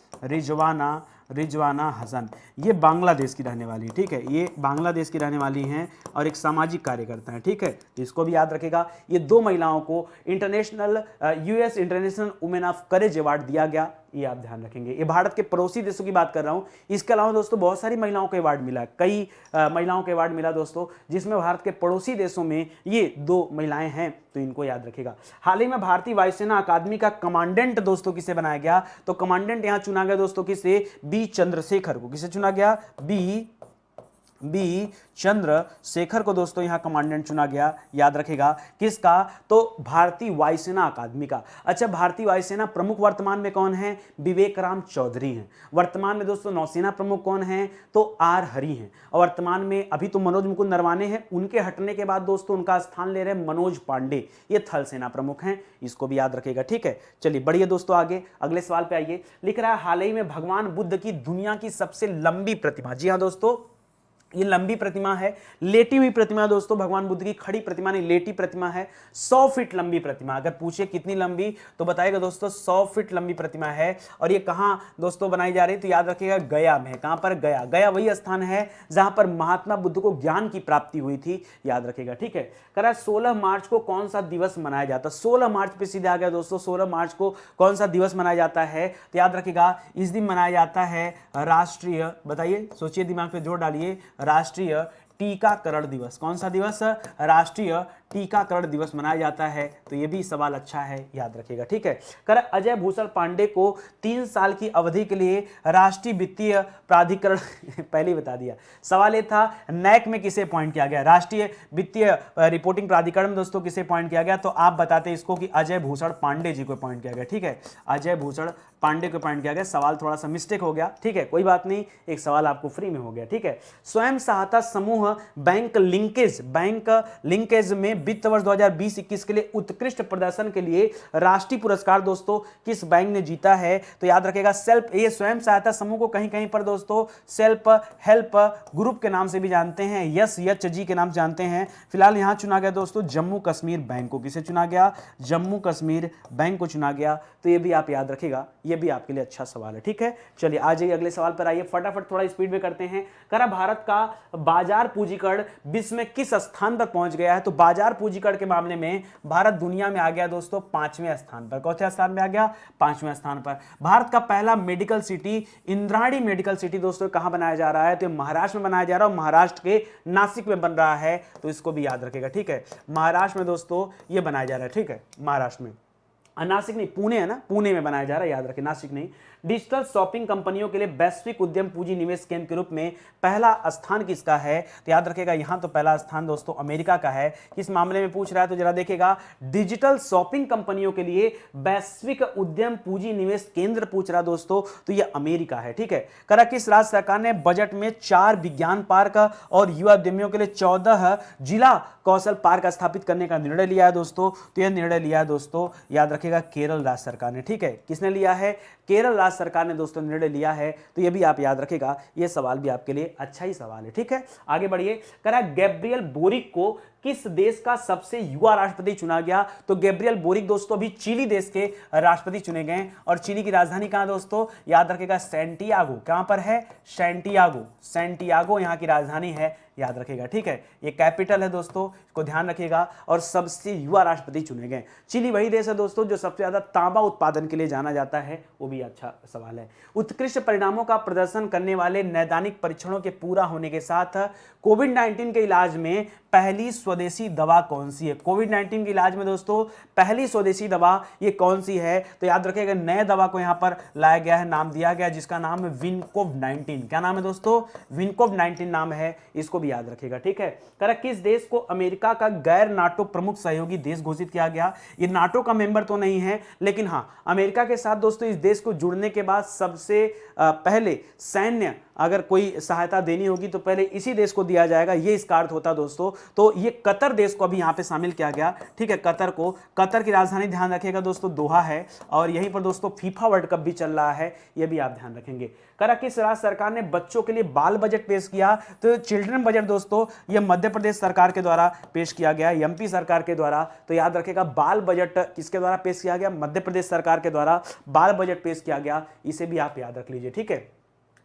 रिजवाना हसन, ये बांग्लादेश की रहने वाली। ठीक है, ये बांग्लादेश की रहने वाली हैं और एक सामाजिक कार्यकर्ता है। ठीक है, इसको भी याद रखेगा। ये 2 महिलाओं को US international women of courage award दिया गया, ये आप ध्यान रखेंगे। ये भारत के पड़ोसी देशों की बात कर रहा हूं, इसके अलावा दोस्तों बहुत सारी महिलाओं को अवार्ड मिला, कई महिलाओं को अवार्ड मिला दोस्तों, जिसमें भारत के पड़ोसी देशों में ये 2 महिलाएं हैं, तो इनको याद रखेगा। हाल ही में भारतीय वायुसेना अकादमी का कमांडेंट दोस्तों किसे बनाया गया, तो कमांडेंट यहां चुना गया दोस्तों किसे, बी चंद्रशेखर को। किसे चुना गया, बी चंद्रशेखर को दोस्तों यहां कमांडेंट चुना गया, याद रखेगा। किसका, तो भारतीय वायुसेना अकादमी का। अच्छा, भारतीय वायुसेना प्रमुख वर्तमान में कौन है, विवेक राम चौधरी हैं। वर्तमान में दोस्तों नौसेना प्रमुख कौन है, तो आर हरि हैं। और वर्तमान में अभी तो मनोज मुकुंद नरवाने हैं, उनके हटने के बाद दोस्तों उनका स्थान ले रहे हैं मनोज पांडे, ये थल सेना प्रमुख हैं, इसको भी याद रखेगा। ठीक है, चलिए बढ़िए दोस्तों आगे अगले सवाल पे आइए। लिख रहा है हाल ही में भगवान बुद्ध की दुनिया की सबसे लंबी प्रतिमा, जी हाँ दोस्तों ये लंबी प्रतिमा है, लेटी हुई प्रतिमा दोस्तों, भगवान बुद्ध की खड़ी प्रतिमा नहीं लेटी प्रतिमा है, 100 फीट लंबी प्रतिमा। अगर पूछे कितनी लंबी तो बताएगा दोस्तों 100 फीट लंबी प्रतिमा है। और ये कहां दोस्तों बनाई जा रही है, तो याद रखिएगा गया में। कहां पर, गया वही स्थान है जहां पर महात्मा बुद्ध को ज्ञान की प्राप्ति हुई थी, याद रखिएगा। ठीक है, करा 16 मार्च को कौन सा दिवस मनाया जाता है, 16 मार्च पे सीधे आ गया दोस्तों, 16 मार्च को कौन सा दिवस मनाया जाता है, तो याद रखिएगा इस दिन मनाया जाता है राष्ट्रीय, बताइए सोचिए दिमाग पे जोर डालिए, राष्ट्रीय टीकाकरण दिवस। कौन सा दिवस, राष्ट्रीय टीकाकरण दिवस मनाया जाता है, तो ये भी सवाल अच्छा है, याद रखिएगा। ठीक है, कर अजय भूषण पांडे को 3 साल की अवधि के लिए राष्ट्रीय वित्तीय प्राधिकरण पहले ही बता दिया, सवाल ये था नैक में किसे अपॉइंट किया गया, राष्ट्रीय वित्तीय रिपोर्टिंग प्राधिकरण में दोस्तों किसे अपॉइंट किया गया, तो आप बताते इसको कि अजय भूषण पांडे जी को अपॉइंट किया गया। ठीक है, अजय भूषण पांडे को अपॉइंट किया गया, सवाल थोड़ा सा मिस्टेक हो गया। ठीक है, कोई बात नहीं, एक सवाल आपको फ्री में हो गया। ठीक है, स्वयं सहायता समूह बैंक लिंकेज में वित्त वर्ष 2020-21 के लिए उत्कृष्ट प्रदर्शन के लिए राष्ट्रीय पुरस्कार दोस्तों किस बैंक ने जीता है? तो याद रखिएगा सेल्फ, ये स्वयं सहायता समूह को कहीं कहीं पर दोस्तों सेल्फ हेल्प ग्रुप के नाम से भी जानते हैं, यस एच जी के नाम से जानते हैं। फिलहाल यहां चुना गया दोस्तों जम्मू कश्मीर बैंक को। किसे चुना गया? जम्मू कश्मीर बैंक को चुना गया। तो ये भी आप याद रखिएगा, ये भी आपके लिए अच्छा सवाल है। ठीक है, चलिए आ जाइए अगले सवाल पर आइए, फटाफट थोड़ा स्पीड में करते हैं। करा भारत का बाजार पूंजीकरण विश्व में किस स्थान पर पहुंच गया है? तो बाजार पूंजीकरण के मामले में भारत दुनिया में आ गया दोस्तों 5वें स्थान पर। कौन से स्थान में आ गया? 5वें स्थान पर। भारत का पहला medical city Indrani medical city दोस्तों कहां बनाया जा रहा है? तो महाराष्ट्र में बनाया जा रहा है, महाराष्ट्र के नासिक में बन रहा है, तो इसको भी याद रखेगा। ठीक है, महाराष्ट्र में दोस्तों ये बनाया जा रहा है। ठीक है, महाराष्ट्र में, नासिक नहीं, पुणे है ना, पुणे में बनाया जा रहा है, याद रखें, नासिक नहीं। डिजिटल शॉपिंग कंपनियों के लिए वैश्विक उद्यम पूंजी निवेश केंद्र के रूप में पहला स्थान किसका है? तो याद रखेगा यहां तो पहला स्थान दोस्तों अमेरिका का है। किस मामले में पूछ रहा है? तो जरा देखेगा, डिजिटल शॉपिंग कंपनियों के लिए वैश्विक उद्यम पूंजी निवेश केंद्र पूछ रहा दोस्तों, तो यह अमेरिका है। ठीक है, करा किस राज्य सरकार ने बजट में 4 विज्ञान पार्क और युवा उद्यमियों के लिए 14 जिला कौशल पार्क स्थापित करने का निर्णय लिया है दोस्तों? तो यह निर्णय लिया है दोस्तों, याद रखेगा, केरल राज्य सरकार ने। ठीक है, किसने लिया है? केरल राज्य सरकार ने दोस्तों निर्णय लिया है। तो यह भी आप याद रखेगा, यह सवाल भी आपके लिए अच्छा ही सवाल है। ठीक है, आगे बढ़िए। करा गैब्रियल बोरिक को किस देश का सबसे युवा राष्ट्रपति चुना गया? तो गैब्रियल बोरिक दोस्तों अभी चिली देश के राष्ट्रपति चुने गए, और चिली की राजधानी कहां दोस्तों? याद रखेगा सैंटियागो। कहां पर है? सैंटियागो, सैंटियागो यहां की राजधानी है, याद रखेगा। ठीक है, ये कैपिटल है दोस्तों, इसको ध्यान रखिएगा। और सबसे युवा राष्ट्रपति चुने गए। चिली वही देश है दोस्तों जो सबसे ज्यादा तांबा उत्पादन के लिए जाना जाता है, वो भी अच्छा सवाल है। उत्कृष्ट परिणामों का प्रदर्शन करने वाले नैदानिक परीक्षणों के पूरा होने के साथ कोविड-19 के इलाज में पहली स्वदेशी दवा कौन सी है? कोविड-19 के इलाज में दोस्तों पहली स्वदेशी दवा ये कौन सी है? तो याद रखिएगा, नए दवा को यहां पर लाया गया है, नाम दिया गया, जिसका नाम है विनकोव-19। क्या नाम है दोस्तों? विनकोव-19 नाम है, इसको भी याद रखिएगा। ठीक है, करा किस देश को अमेरिका का गैर नाटो प्रमुख सहयोगी देश घोषित किया गया? ये नाटो का मेंबर तो नहीं है, लेकिन हाँ अमेरिका के साथ दोस्तों इस देश को जुड़ने के बाद सबसे पहले सैन्य अगर कोई सहायता देनी होगी तो पहले इसी देश को दिया जाएगा, ये इसका अर्थ होता दोस्तों। तो ये कतर देश को अभी यहाँ पे शामिल किया गया। ठीक है, कतर को, कतर की राजधानी ध्यान रखिएगा दोस्तों दोहा है, और यहीं पर दोस्तों फीफा वर्ल्ड कप भी चल रहा है, ये भी आप ध्यान रखेंगे। करा किस राज्य सरकार ने बच्चों के लिए बाल बजट पेश किया? तो चिल्ड्रन बजट दोस्तों ये मध्य प्रदेश सरकार के द्वारा पेश किया गया, एमपी सरकार के द्वारा। तो याद रखेगा, बाल बजट किसके द्वारा पेश किया गया? मध्य प्रदेश सरकार के द्वारा बाल बजट पेश किया गया, इसे भी आप याद रख लीजिए। ठीक है,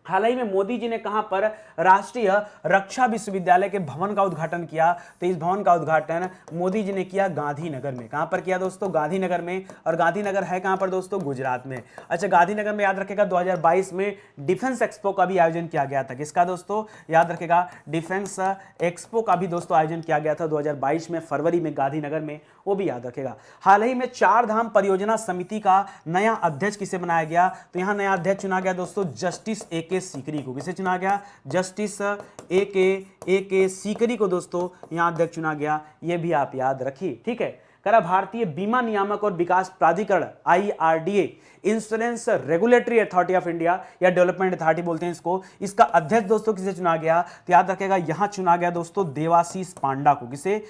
हाल ही में मोदी जी ने कहां पर राष्ट्रीय रक्षा विश्वविद्यालय के भवन का उद्घाटन किया? तो इस भवन का उद्घाटन मोदी जी ने किया गांधीनगर में। कहां पर किया दोस्तों? गांधीनगर में। और गांधीनगर है कहां पर दोस्तों? गुजरात में। अच्छा, गांधीनगर में याद रखेगा 2022 में डिफेंस एक्सपो का भी आयोजन किया गया था। किसका दोस्तों? याद रखेगा, डिफेंस एक्सपो का भी दोस्तों आयोजन किया गया था 2022 में, फरवरी में, गांधीनगर में, वो भी याद रखेगा। हाल ही में 4 धाम परियोजना समिति का नया अध्यक्ष किसे बनाया गया? तो यहां नया अध्यक्ष चुना गया दोस्तों जस्टिस ए सीकरी को। किसे चुना गया? जस्टिस ए के सीकरी को दोस्तों यहां अध्यक्ष चुना गया, यह भी आप याद रखिए। ठीक है, करा भारतीय बीमा नियामक और विकास प्राधिकरण IRDA, insurance regulatory authority of India या डेवलपमेंट अथॉरिटी बोलते हैं इसको, इसका अध्यक्ष दोस्तों किसे चुना गया? तो याद रखेगा, यहां चुना गया दोस्तों देवाशीष पांडा को। किसे?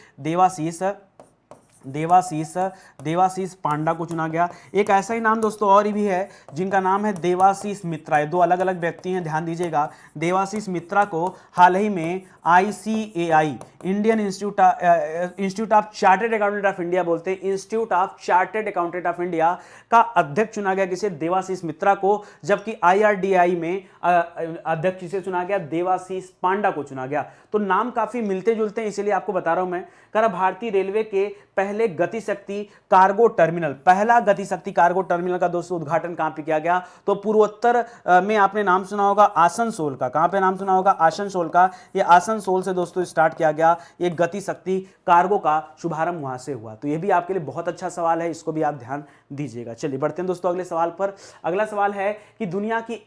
देवाशीष पांडा को चुना गया। एक ऐसा ही नाम दोस्तों और भी है जिनका नाम है देवाशीष मित्रा। ये दो अलग अलग व्यक्ति हैं, ध्यान दीजिएगा। देवाशीष मित्रा को हाल ही में ICAI, Indian institute of chartered accountant of India बोलते हैं, institute of chartered accountant of India का अध्यक्ष चुना गया। किसे? देवाशीष मित्रा को। जबकि IRDAI में अध्यक्ष किसे चुना गया? देवाशीष पांडा को चुना गया। तो नाम काफी मिलते जुलते हैं, इसलिए आपको बता रहा हूं मैं। करा भारतीय रेलवे के पहले गतिशक्ति कार्गो टर्मिनल, पहला गतिशक्ति कार्गो टर्मिनल का दोस्तों उद्घाटन कहां पे किया गया? तो पूर्वोत्तर में आपने नाम सुना होगा आसनसोल का। कहां पे नाम सुना होगा? आसनसोल का। ये आसनसोल से दोस्तों स्टार्ट किया गया ये गतिशक्ति कार्गो का शुभारंभ वहां से हुआ। तो ये भी आपके लिए बहुत अच्छा सवाल है, इसको भी आप ध्यान दीजिएगा। चलिए बढ़ते हैं दोस्तों अगले सवाल पर। अगला सवाल है कि दुनिया की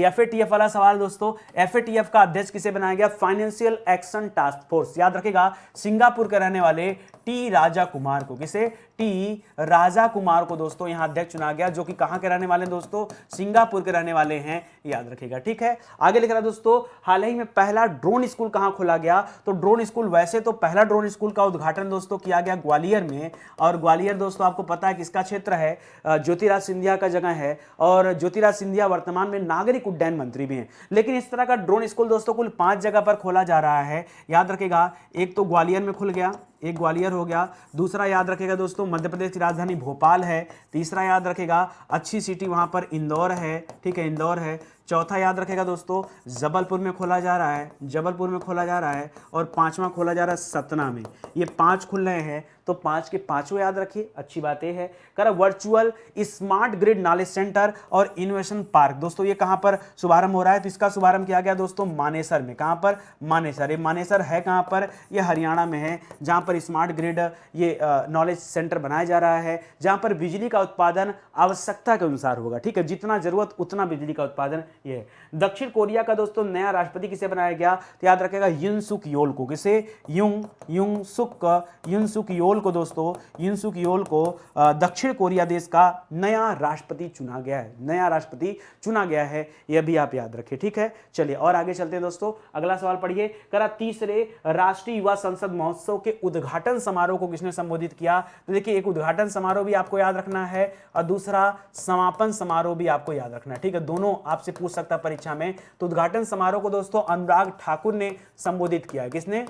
FATF वाला सवाल दोस्तों। FATF का अध्यक्ष किसे बनाया गया? फाइनेंशियल एक्शन टास्क फोर्स, याद रखेगा, सिंगापुर के रहने वाले टी राजा कुमार को। किसे? टी राजा कुमार को दोस्तों यहां अध्यक्ष चुना गया, जो कि कहां के रहने वाले हैं दोस्तों, सिंगापुर के रहने वाले हैं, याद रखिएगा। ठीक है, आगे लिख रहा दोस्तों, हाल ही में पहला ड्रोन स्कूल कहां खोला गया? तो ड्रोन स्कूल, वैसे तो पहला ड्रोन स्कूल का उद्घाटन दोस्तों किया गया ग्वालियर में, और ग्वालियर दोस्तों आपको पता है किसका क्षेत्र है, ज्योतिराज सिंधिया का जगह है, और ज्योतिराज सिंधिया वर्तमान में नागरिक उड्डयन मंत्री भी हैं। लेकिन इस तरह का ड्रोन स्कूल दोस्तों कुल 5 जगह पर खोला जा रहा है, याद रखेगा। एक तो ग्वालियर में खुल गया, एक ग्वालियर हो गया, दूसरा याद रखेगा दोस्तों मध्य प्रदेश की राजधानी भोपाल है, तीसरा याद रखेगा अच्छी सिटी वहां पर इंदौर है, ठीक है, इंदौर है, चौथा याद रखेगा दोस्तों जबलपुर में खोला जा रहा है, जबलपुर में खोला जा रहा है, और पांचवा खोला जा रहा है सतना में। ये 5 खुल रहे हैं, तो 5 के 5 याद रखिए, अच्छी बात यह है। करा virtual smart grid knowledge centre और इनोवेशन पार्क, दोस्तों ये कहां पर शुभारंभ हो रहा है? तो इसका शुभारंभ किया गया दोस्तों मानेसर में। कहां पर? मानेसर। ये मानेसर है कहां पर? ये हरियाणा में है, जहां पर स्मार्ट ग्रिड ये नॉलेज सेंटर बनाया जा रहा है, जहां पर बिजली का उत्पादन आवश्यकता के अनुसार होगा। ठीक है, जितना जरूरत उतना बिजली का उत्पादन ये है। दक्षिण कोरिया का दोस्तों नया राष्ट्रपति किसे बनाया गया? तो याद रखेगा युन सुक योल को। किसे? युन सुक योल को दोस्तों, युन सुक योल को दक्षिण कोरिया देश का नया राष्ट्रपति चुना गया है, नया राष्ट्रपति चुना गया है, यह भी आप याद रखिए। ठीक है, चलिए और आगे चलते हैं दोस्तों। अगला सवाल पढ़िए। करा तीसरे राष्ट्रीय युवा संसद महोत्सव के उद्घाटन समारोह को किसने संबोधित किया? तो देखिए, एक उद्घाटन समारोह भी आपको याद रखना है और दूसरा समापन समारोह भी आपको याद रखना है। ठीक है, दोनों आपसे पूछ सकता है परीक्षा में। तो उद्घाटन समारोह को दोस्तों अनुराग ठाकुर ने संबोधित किया है। किसने?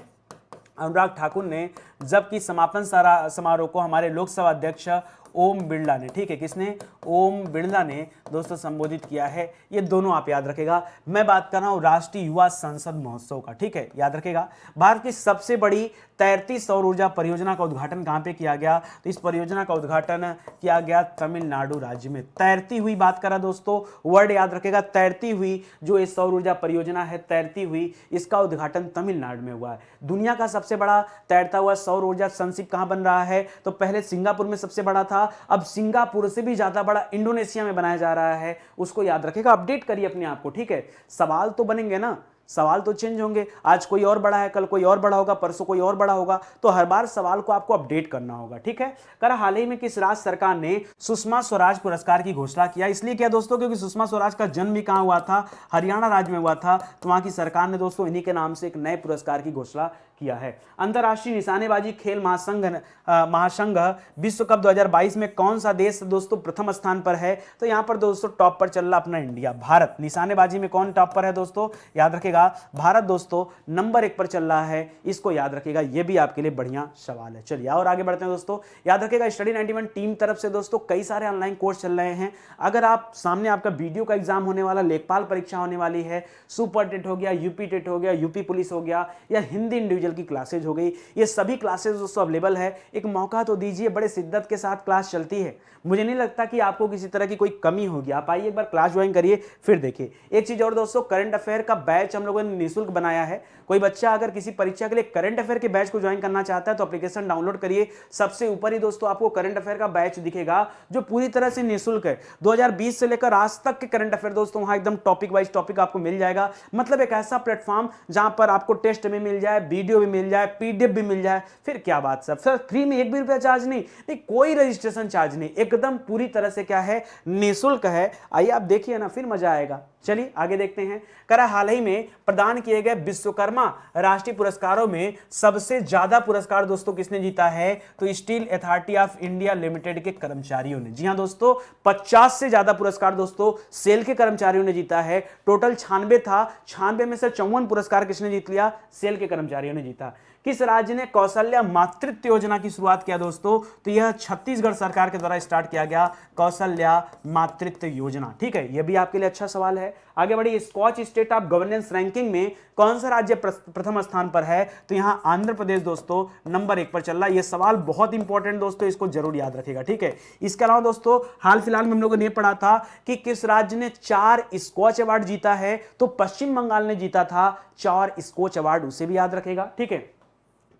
अनुराग ठाकुर ने। जबकि समापन समारोह को हमारे लोकसभा अध्यक्ष ओम बिरला ने, ठीक है, किसने? ओम बिरला ने दोस्तों संबोधित किया है। ये दोनों आप याद रखेगा। मैं बात कर रहा हूं राष्ट्रीय युवा संसद महोत्सव का। ठीक है, याद रखेगा। भारत की सबसे बड़ी तैरती सौर ऊर्जा परियोजना का उद्घाटन कहां पे किया गया? तो इस परियोजना का उद्घाटन किया गया तमिलनाडु राज्य में। तैरती हुई बात करा दोस्तों, वर्ड याद रखेगा, तैरती हुई। जो ये सौर ऊर्जा परियोजना है तैरती हुई, इसका उद्घाटन तमिलनाडु में हुआ है। दुनिया का सबसे बड़ा तैरता हुआ सौर ऊर्जा संशिप कहां बन रहा है? तो पहले सिंगापुर में सबसे बड़ा था, अब सिंगापुर से भी ज्यादा बड़ा इंडोनेशिया में बनाया जा रहा है। उसको याद रखेगा, अपडेट करिए अपने आप को। ठीक है, सवाल तो बनेंगे ना, सवाल तो चेंज होंगे। आज कोई और बड़ा है, कल कोई और बड़ा होगा, परसों कोई और बड़ा होगा, तो हर बार सवाल को आपको अपडेट करना होगा। ठीक है, कर हाल ही में किस राज्य सरकार ने सुषमा स्वराज पुरस्कार की घोषणा किया? इसलिए किया दोस्तों क्योंकि सुषमा स्वराज का जन्म भी कहां हुआ था? हरियाणा राज्य में हुआ था। तो वहां की सरकार ने दोस्तों इन्हीं के नाम से एक नए पुरस्कार की घोषणा किया है। अंतरराष्ट्रीय निशानेबाजी खेल महासंघ विश्व कप 2022 में कौन सा देश दोस्तों प्रथम स्थान पर है? तो यहां पर दोस्तों टॉप पर चल रहा अपना इंडिया, भारत। निशानेबाजी में कौन टॉप पर है दोस्तों? याद रखेगा, भारत दोस्तों नंबर 1 पर चल रहा है। इसको याद रखेगा, यह भी आपके लिए बढ़िया सवाल है। चलिए और आगे बढ़ते हैं दोस्तों। याद रखेगा, स्टडी 91 टीम तरफ से दोस्तों कई सारे ऑनलाइन कोर्स चल रहे हैं। अगर आप सामने आपका वीडियो का एग्जाम होने वाला, लेखपाल परीक्षा होने वाली है, सुपर टेट हो गया, यूपी टेट हो गया, यूपी पुलिस हो गया, या हिंदी इंडिविजुअल की क्लासेज हो गई, ये सभी क्लासेज दोस्तों अवेलेबल है। एक मौका तो दीजिए, बड़े शिद्दत के साथ क्लास चलती है। मुझे नहीं लगता कि आपको किसी तरह की कोई कमी होगी। आप आइए एक बार क्लास ज्वाइन करिए, फिर देखिए। एक चीज और दोस्तों, करंट अफेयर का बैच हम लोगों ने निःशुल्क बनाया है। कोई बच्चा अगर किसी परीक्षा के लिए करंट अफेयर के बैच को ज्वाइन करना चाहता है तो एप्लीकेशन डाउनलोड करिए। सबसे ऊपर ही दोस्तों आपको करंट अफेयर का बैच दिखेगा जो पूरी तरह से निःशुल्क है। 2020 से लेकर आज तक के करंट अफेयर दोस्तों वहां एकदम टॉपिक वाइज टॉपिक आपको मिल जाएगा। मतलब एक ऐसा प्लेटफॉर्म जहां पर आपको टेस्ट में मिल जाए, वीडियो भी मिल जाए, पीडीएफ भी मिल जाए। फिर क्या बात सर, फ्री में 1 भी रुपया चार्ज नहीं, कोई रजिस्ट्रेशन चार्ज नहीं, एकदम पूरी तरह से क्या है, निःशुल्क है। आइए आप देखिए ना, फिर मजा आएगा। चलिए आगे देखते हैं। करा हाल ही में प्रदान किए गए विश्वकर्मा राष्ट्रीय पुरस्कारों में सबसे ज्यादा पुरस्कार दोस्तों किसने जीता है? तो steel authority of India limited के कर्मचारियों ने। जी हां दोस्तों, 50 से ज्यादा पुरस्कार दोस्तों सेल के कर्मचारियों ने जीता है। टोटल 96 था, 96 में से 54 पुरस्कार किसने जीत लिया? सेल के कर्मचारियों ने जीता। किस राज्य ने कौशल्या मातृत्व योजना की शुरुआत किया दोस्तों? तो यह छत्तीसगढ़ सरकार के द्वारा स्टार्ट किया गया कौशल्या मातृत्व योजना। ठीक है, यह भी आपके लिए अच्छा सवाल है। आगे बढ़िए। Skoch state of governance ranking में कौन सा राज्य प्रथम स्थान पर है? तो यहां आंध्र प्रदेश दोस्तों नंबर 1 पर चल रहा है। यह सवाल बहुत इंपॉर्टेंट दोस्तों, इसको जरूर याद रखिएगा। ठीक है, इसके अलावा दोस्तों हाल फिलहाल में हम लोगों ने यह पढ़ा था कि किस राज्य ने 4 स्कॉच अवार्ड जीता है? तो पश्चिम बंगाल ने जीता था 4 स्कॉच अवार्ड, उसे भी याद रखेगा। ठीक है,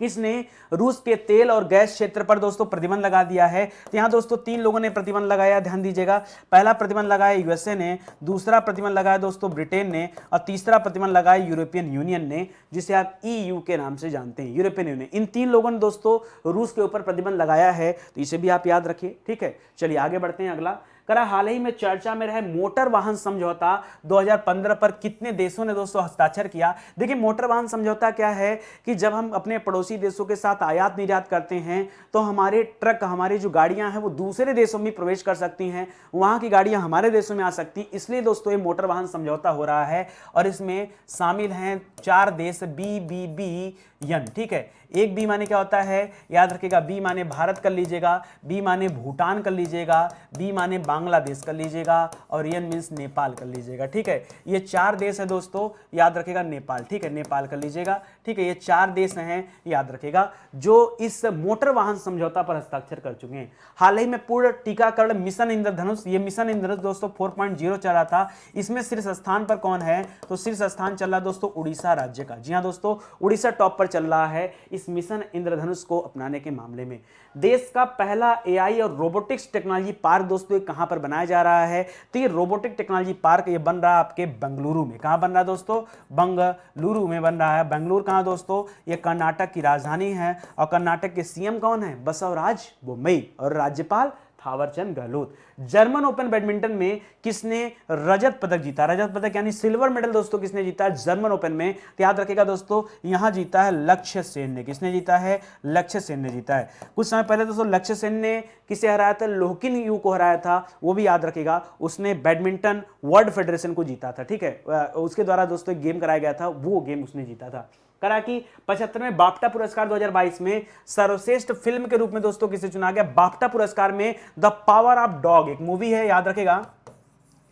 किसने रूस के तेल और गैस क्षेत्र पर दोस्तों प्रतिबंध लगा दिया है? तो यहां दोस्तों 3 लोगों ने प्रतिबंध लगाया, ध्यान दीजिएगा। पहला प्रतिबंध लगाया यूएसए ने, दूसरा प्रतिबंध लगाया दोस्तों ब्रिटेन ने, और तीसरा प्रतिबंध लगाया यूरोपियन यूनियन ने, जिसे आप ईयू के नाम से जानते हैं, यूरोपियन यूनियन। इन 3 लोगों ने दोस्तों रूस के ऊपर प्रतिबंध लगाया है, तो इसे भी आप याद रखिए। ठीक है, चलिए आगे बढ़ते हैं। अगला करा हाल ही में चर्चा में रहे मोटर वाहन समझौता 2015 पर कितने देशों ने दोस्तों हस्ताक्षर किया? देखिए, मोटर वाहन समझौता क्या है कि जब हम अपने पड़ोसी देशों के साथ आयात निर्यात करते हैं तो हमारे ट्रक, हमारी जो गाड़ियां हैं वो दूसरे देशों में प्रवेश कर सकती हैं, वहां की गाड़ियां हमारे देशों में आ सकती, इसलिए दोस्तों ये मोटर वाहन समझौता हो रहा है। और इसमें शामिल हैं 4 देश, BBBN। ठीक है, एक बी माने क्या होता है, याद रखिएगा, बी माने भारत कर लीजिएगा, बी माने भूटान कर लीजिएगा, बी माने बांग्लादेश कर लीजिएगा, और एन मीन्स नेपाल कर लीजिएगा। ठीक है, ये 4 देश है दोस्तों, याद रखिएगा, नेपाल। ठीक है, नेपाल कर लीजिएगा। ठीक है, ये 4 देश हैं, याद रखिएगा, जो इस मोटर वाहन समझौता पर हस्ताक्षर कर चुके हैं। हाल ही में पूर्ण टीकाकरण मिशन इंद्रधनुष, ये मिशन इंद्रधनुष दोस्तों 4.0 चल रहा था। इसमें शीर्ष स्थान पर कौन है? तो शीर्ष स्थान चल रहा दोस्तों उड़ीसा राज्य का। जी हाँ दोस्तों, उड़ीसा टॉप पर चल रहा है इस मिशन इंद्रधनुष को अपनाने के मामले में। देश का पहला एआई और रोबोटिक्स टेक्नोलॉजी पार्क दोस्तों कहां पर बनाया जा रहा है? तो ये रोबोटिक टेक्नोलॉजी पार्क ये बन रहा है आपके बेंगलुरु में। कहां बन रहा है दोस्तों? बेंगलुरु में बन रहा है। बेंगलुरु कहां दोस्तों? ये कर्नाटक की राजधानी है। और कर्नाटक के सीएम कौन है? बसवराज बोम्मई। और राज्यपाल Thawarchand Gehlot. German open badminton में किसने रजत पदक जीता? रजत पदक यानी सिल्वर मेडल दोस्तों किसने जीता है जर्मन ओपन में? तो याद रखिएगा दोस्तों, यहां जीता है लक्ष्य सेन ने। किसने जीता है? लक्ष्य सेन ने जीता है। कुछ समय पहले दोस्तों लक्ष्य सेन ने किसे हराया था? लोहकिन यू को हराया था, वो भी याद रखिएगा। उसने बैडमिंटन वर्ल्ड फेडरेशन को जीता था। ठीक है, उसके द्वारा दोस्तों एक गेम कराया गया था, वो गेम उसने जीता था। करा कि 75वें बाफ्टा पुरस्कार 2022 में सर्वश्रेष्ठ फिल्म के रूप में दोस्तों किसे चुना गया? बाफ्टा पुरस्कार में द पावर ऑफ डॉग, एक मूवी है, याद रखेगा,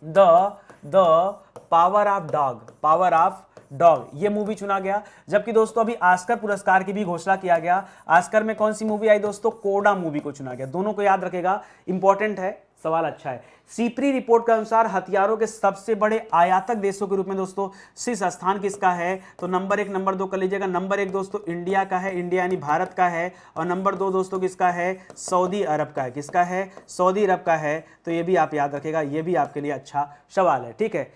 the power of dog, power of dog, ये मूवी चुना गया। जबकि दोस्तों अभी ऑस्कर पुरस्कार की भी घोषणा किया गया। ऑस्कर में कौन सी मूवी आई दोस्तों? कोडा मूवी को चुना गया। दोनों को याद रखेगा, इंपॉर्टेंट है, सवाल अच्छा है। सीपरी रिपोर्ट के अनुसार हथियारों के सबसे बड़े आयातक देशों के रूप में दोस्तों शीर्ष स्थान किसका है? तो नंबर 1 नंबर 2 कर लीजिएगा। नंबर 1 दोस्तों इंडिया का है, इंडिया यानी भारत का है। और नंबर 2 दोस्तों किसका है? सऊदी अरब का है। किसका है? सऊदी अरब का है। तो ये भी आप याद रखेगा, ये भी आपके लिए अच्छा सवाल है। ठीक है,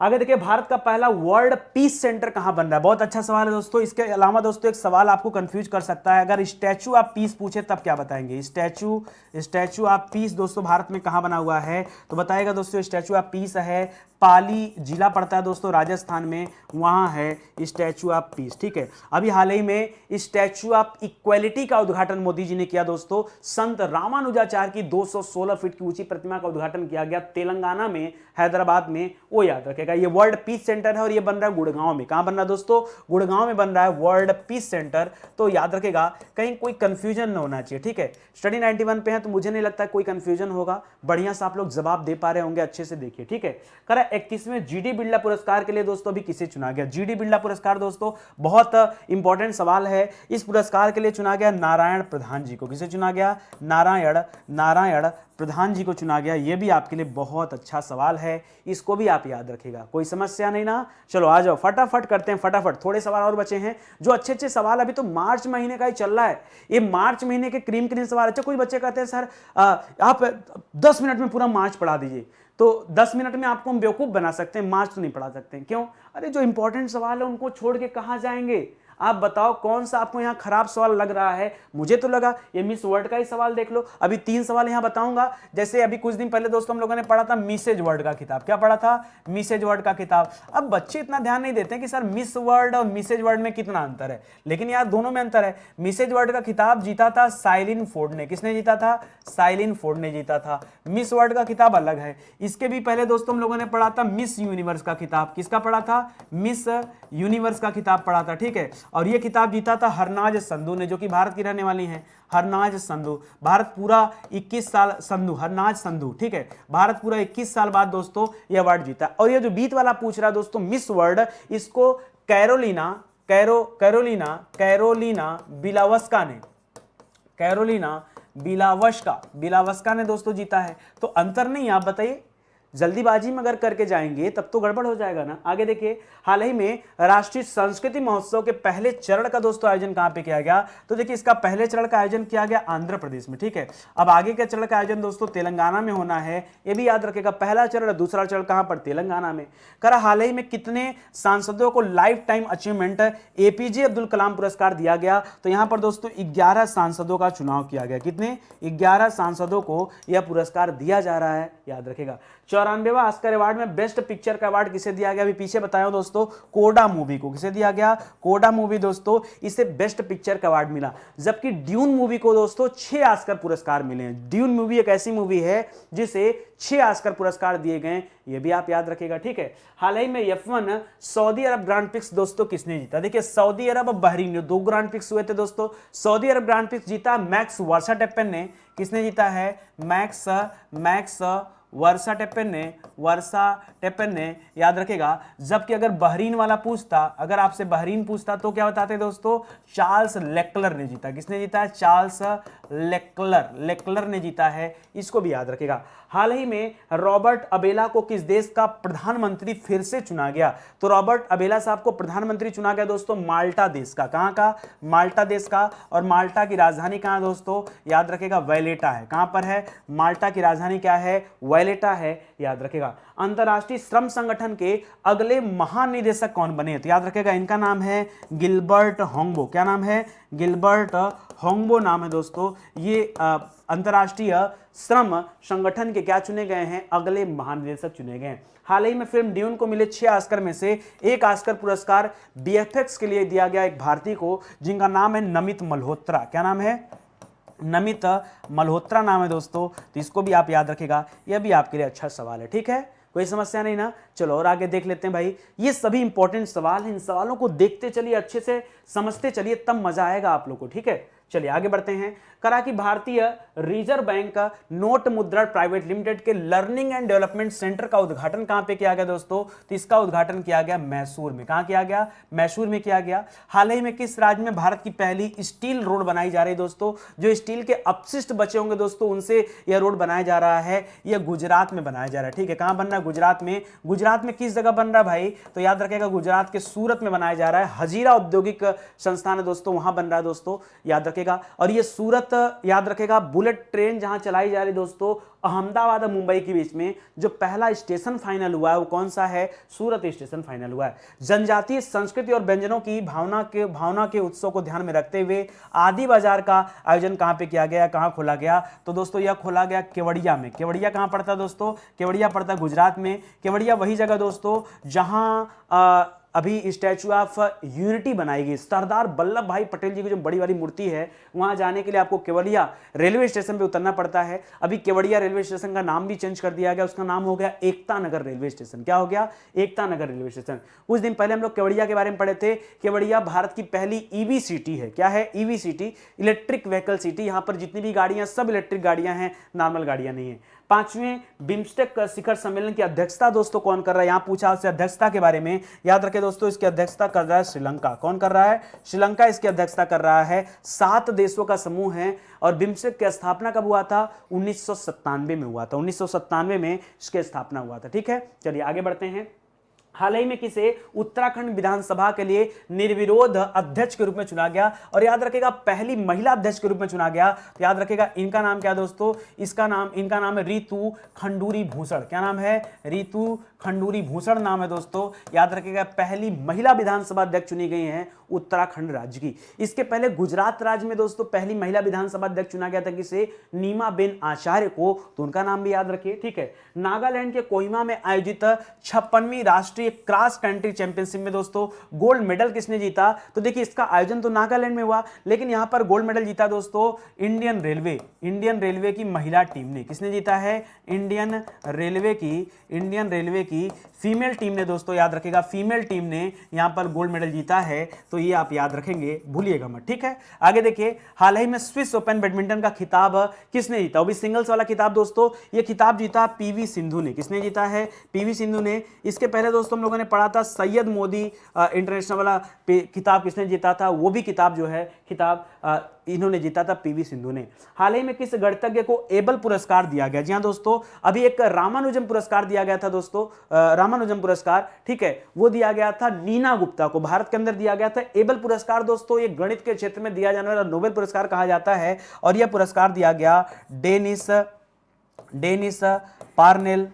आगे देखिए, भारत का पहला वर्ल्ड पीस सेंटर कहां बन रहा है? बहुत अच्छा सवाल है दोस्तों। इसके अलावा दोस्तों एक सवाल आपको कंफ्यूज कर सकता है, अगर स्टैचू ऑफ पीस पूछे तब क्या बताएंगे? स्टैचू ऑफ पीस दोस्तों भारत में कहां बना हुआ है? तो बताएगा दोस्तों, स्टैचू ऑफ पीस है, पाली जिला पड़ता है दोस्तों राजस्थान में, वहां है स्टैचू ऑफ पीस। ठीक है, अभी हाल ही में स्टैचू ऑफ इक्वेलिटी का उद्घाटन मोदी जी ने किया दोस्तों। संत रामानुजाचार्य की 216 फीट की ऊंची प्रतिमा का उद्घाटन किया गया तेलंगाना में, हैदराबाद में, वो याद रखेगा। ये वर्ल्ड पीस सेंटर है और ये बन रहा है गुड़गांव में। कहां बन रहा है दोस्तों? गुड़गांव में बन रहा है वर्ल्ड पीस सेंटर। तो याद रखेगा, कहीं कोई कंफ्यूजन न होना चाहिए। ठीक है, स्टडी 91 पे है तो मुझे नहीं लगता कोई कंफ्यूजन होगा। बढ़िया से आप लोग जवाब दे पा रहे होंगे, अच्छे से देखिए। ठीक है, करा 21वें जीडी बिरला पुरस्कार के लिए दोस्तों अभी किसे चुना गया? जीडी बिरला पुरस्कार दोस्तों बहुत इंपॉर्टेंट सवाल है। इस पुरस्कार के लिए चुना गया नारायण प्रधान जी को। किसे चुना गया? नारायण प्रधान जी को चुना गया। यह भी आपके लिए बहुत अच्छा सवाल है, इसको भी आप याद रखिएगा। कोई समस्या नहीं ना? चलो आ जाओ, फटाफट करते हैं, फटाफट। थोड़े सवाल और बचे हैं, जो अच्छे अच्छे सवाल, अभी तो मार्च महीने का ही चल रहा है, ये मार्च महीने के क्रीम सवाल। अच्छा, कोई बच्चे कहते हैं सर आप 10 मिनट में पूरा मार्च पढ़ा दीजिए, तो 10 मिनट में आपको हम बेवकूफ बना सकते हैं, मार्च तो नहीं पढ़ा सकते। क्यों? अरे जो इंपॉर्टेंट सवाल है उनको छोड़ के कहां जाएंगे? आप बताओ कौन सा आपको यहाँ खराब सवाल लग रहा है? मुझे तो लगा ये मिस वर्ल्ड का ही सवाल देख लो। अभी 3 सवाल यहाँ बताऊंगा। जैसे अभी कुछ दिन पहले दोस्तों हम लोगों ने पढ़ा था मिसेज वर्ल्ड का किताब। क्या पढ़ा था? मिसेज वर्ल्ड का किताब। अब बच्चे इतना ध्यान नहीं देते कि सर मिस वर्ल्ड और मिसेज वर्ल्ड में कितना अंतर है, लेकिन यार दोनों में अंतर है। मिसेज वर्ल्ड का किताब जीता था साइलिन फोर्ड ने। किसने जीता था? साइलिन फोर्ड ने जीता था। मिस वर्ल्ड का किताब अलग है। इसके भी पहले दोस्तों हम लोगों ने पढ़ा था मिस यूनिवर्स का किताब। किसका पढ़ा था? मिस यूनिवर्स का किताब पढ़ा था। ठीक है, और यह किताब जीता था हरनाज संधू ने, जो कि भारत की रहने वाली हैं। हरनाज संधू, भारत पूरा 21 साल, संधू, हरनाज संधू। ठीक है, भारत पूरा 21 साल बाद दोस्तों यह अवार्ड जीता। और ये जो बीच वाला पूछ रहा है दोस्तों मिस वर्ल्ड, इसको कैरोलिना बिलावस्का ने दोस्तों जीता है। तो अंतर नहीं, आप बताइए, जल्दीबाजी में अगर करके जाएंगे तब तो गड़बड़ हो जाएगा ना। आगे देखिए, हाल ही में राष्ट्रीय संस्कृति महोत्सव के पहले चरण का दोस्तों आयोजन कहां पे किया गया? तो देखिए इसका पहले चरण का आयोजन किया गया आंध्र प्रदेश में, ठीक है। अब आगे के चरण का आयोजन दोस्तों तेलंगाना में होना है, ये भी याद रखेगा। पहला चरण, दूसरा चरण कहां पर? तेलंगाना में। करा हाल ही में कितने सांसदों को lifetime achievement APJ Abdul Kalam पुरस्कार दिया गया? तो यहां पर दोस्तों 11 सांसदों का चुनाव किया गया। कितने? 11 सांसदों को यह पुरस्कार दिया जा रहा है, याद रखेगा। 94वां ऑस्कर अवार्ड में बेस्ट पिक्चर का अवार्ड किसे दिया गया? अभी पीछे बताया दोस्तों, कोडा मूवी को। किसे दिया गया? कोडा मूवी दोस्तों, इसे बेस्ट पिक्चर का अवार्ड मिला। जबकि ड्यून मूवी को दोस्तों 6 ऑस्कर पुरस्कार मिले हैं। ड्यून मूवी एक ऐसी मूवी है जिसे 6 ऑस्कर पुरस्कार दिए गए, ये भी आप याद रखेगा, ठीक है। हाल ही में F1 सऊदी अरब ग्रांड प्रिक्स दोस्तों किसने जीता? देखिए सऊदी अरब और बहरीन, 2 ग्रांड प्रिक्स हुए थे दोस्तों। सऊदी अरब ग्रांड प्रिक्स जीता मैक्स वर्स्टैपेन ने। किसने जीता है? मैक्स वर्स्टैपेन ने, याद रखेगा। जबकि अगर बहरीन वाला पूछता, अगर आपसे बहरीन पूछता तो क्या बताते दोस्तों? चार्ल्स लेक्लर ने जीता। किसने जीता है? चार्ल्स लेक्लर ने जीता है, इसको भी याद रखेगा। हाल ही में रॉबर्ट अबेला को किस देश का प्रधानमंत्री फिर से चुना गया? तो रॉबर्ट अबेला साहब को प्रधानमंत्री चुना गया दोस्तों माल्टा देश का। कहां का? माल्टा देश का। और माल्टा की राजधानी कहां दोस्तों? याद रखेगा, वैलेटा है। कहां पर है? माल्टा की राजधानी क्या है? वैलेटा है, याद रखेगा। अंतरराष्ट्रीय श्रम संगठन के अगले महानिदेशक कौन बने? तो याद रखेगा, इनका नाम है गिलबर्ट होंगबो। क्या नाम है? गिलबर्ट होंगबो नाम है दोस्तों। ये अंतरराष्ट्रीय श्रम संगठन के क्या चुने गए हैं? अगले महानिदेशक चुने गए हैं। हाल ही में फिल्म ड्यून को मिले 6 ऑस्कर में से 1 ऑस्कर पुरस्कार बीएफएक्स के लिए दिया गया एक भारतीय को, जिनका नाम है नमित मल्होत्रा। क्या नाम है? नमित मल्होत्रा नाम है दोस्तों। तो इसको भी आप याद रखेगा, यह भी आपके लिए अच्छा सवाल है, ठीक है। कोई समस्या नहीं ना। चलो और आगे देख लेते हैं भाई। ये सभी इंपॉर्टेंट सवाल हैं, इन सवालों को देखते चलिए, अच्छे से समझते चलिए, तब मजा आएगा आप लोग को, ठीक है। चलिए आगे बढ़ते हैं। करा कि भारतीय रिजर्व बैंक का नोट मुद्रण प्राइवेट लिमिटेड के लर्निंग एंड डेवलपमेंट सेंटर का उद्घाटन कहां पे किया गया दोस्तों? तो इसका उद्घाटन किया गया मैसूर में। कहां किया गया? मैसूर में किया गया। हाल ही में किस राज्य में भारत की पहली स्टील रोड बनाई जा रही है दोस्तों? जो स्टील के अपशिष्ट बचे होंगे दोस्तों, उनसे यह रोड बनाया जा रहा है, यह गुजरात में बनाया जा रहा है, ठीक है। कहां बन रहा है? गुजरात में। गुजरात में किस जगह बन रहा है भाई? तो याद रखेगा, गुजरात के सूरत में बनाया जा रहा है। हजीरा औद्योगिक संस्थान है दोस्तों, वहां बन रहा है दोस्तों, याद रखेगा। और ये सूरत, याद रखेगा, बुलेट ट्रेन जहां चलाई जा रही दोस्तों अहमदाबाद और मुंबई के बीच में, जो पहला स्टेशन फाइनल हुआ है वो कौन सा है? सूरत स्टेशन फाइनल हुआ है। जनजातीय संस्कृति और व्यंजनों की भावना के उत्सव को ध्यान में रखते हुए आदि बाजार का आयोजन कहां पे किया गया, कहां खोला गया? तो दोस्तों यह खोला गया केवड़िया में। केवड़िया कहां पड़ता है दोस्तों? केवड़िया पड़ता है गुजरात में। केवड़िया वही जगह दोस्तों जहां अभी स्टैचू ऑफ यूनिटी बनाई गई, सरदार वल्लभ भाई पटेल जी की जो बड़ी वाली मूर्ति है, वहां जाने के लिए आपको केवड़िया रेलवे स्टेशन पे उतरना पड़ता है। अभी केवड़िया रेलवे स्टेशन का नाम भी चेंज कर दिया गया, उसका नाम हो गया एकता नगर रेलवे स्टेशन। क्या हो गया? Ekta Nagar railway station. कुछ दिन पहले हम लोग केवड़िया के बारे में पढ़े थे। केवड़िया भारत की पहली ईवी सिटी है। क्या है? EV city, electric vehicle city. यहां पर जितनी भी गाड़ियां सब इलेक्ट्रिक गाड़ियां हैं, नॉर्मल गाड़ियां नहीं है। 5वें बिम्स्टेक शिखर सम्मेलन की अध्यक्षता दोस्तों कौन कर रहा है? यहां पूछा उससे अध्यक्षता के बारे में, याद रखें दोस्तों, इसकी अध्यक्षता कर रहा है श्रीलंका। कौन कर रहा है? श्रीलंका इसकी अध्यक्षता कर रहा है। 7 देशों का समूह है। और बिम्स्टेक की स्थापना कब हुआ था? 1997 में हुआ था। 1997 में इसकी स्थापना हुआ था, ठीक है। चलिए आगे बढ़ते हैं। हाल ही में किसे उत्तराखंड विधानसभा के लिए निर्विरोध अध्यक्ष के रूप में चुना गया? और याद रखेगा, पहली महिला अध्यक्ष के रूप में चुना गया। तो याद रखेगा, इनका नाम क्या दोस्तों? इनका नाम है रितु खंडूरी भूषण। क्या नाम है? रितु खंडूरी भूषण नाम है दोस्तों। याद रखेगा, पहली महिला विधानसभा अध्यक्ष चुनी गई हैं उत्तराखंड राज्य की। इसके पहले गुजरात राज्य में दोस्तों पहली महिला विधानसभा अध्यक्ष चुना गया था, किसे? नीमाबेन आचार्य को। तो उनका नाम भी याद रखिए, ठीक है। नागालैंड के कोहिमा में आयोजित 56वीं राष्ट्रीय क्रॉस कंट्री चैंपियनशिप में दोस्तों गोल्ड मेडल किसने जीता? तो देखिए, इसका आयोजन तो नागालैंड में हुआ, लेकिन यहां पर गोल्ड मेडल जीता दोस्तों इंडियन रेलवे की महिला टीम ने। किसने जीता है? इंडियन रेलवे की फीमेल टीम ने दोस्तों, याद रखेगा, फीमेल टीम ने यहां पर गोल्ड मेडल जीता है। तो ये आप याद रखेंगे, भूलिएगा मत, ठीक है। आगे देखिए, हाल ही में स्विस ओपन बैडमिंटन का खिताब किसने जीता? वो भी सिंगल्स वाला खिताब दोस्तों। ये खिताब जीता पीवी सिंधु ने। किसने जीता है? पीवी सिंधु ने। इसके पहले दोस्तों हम लोगों ने पढ़ा था सैयद मोदी इंटरनेशनल वाला खिताब किसने जीता था? वो भी किताब जो है, खिताब इन्होंने जीता था, पीवी सिंधु ने। हाल ही में किस गणितज्ञ को एबल पुरस्कार दिया गया? जी हाँ दोस्तों, अभी एक रामानुजम पुरस्कार दिया गया था दोस्तों, रामानुजम पुरस्कार, ठीक है, वो दिया गया था नीना गुप्ता को, भारत के अंदर दिया गया था। एबल पुरस्कार दोस्तों ये गणित के क्षेत्र में दिया जाने वाला नोबेल पुरस्कार कहा जाता है, और यह पुरस्कार दिया गया डेनिस पार्नेल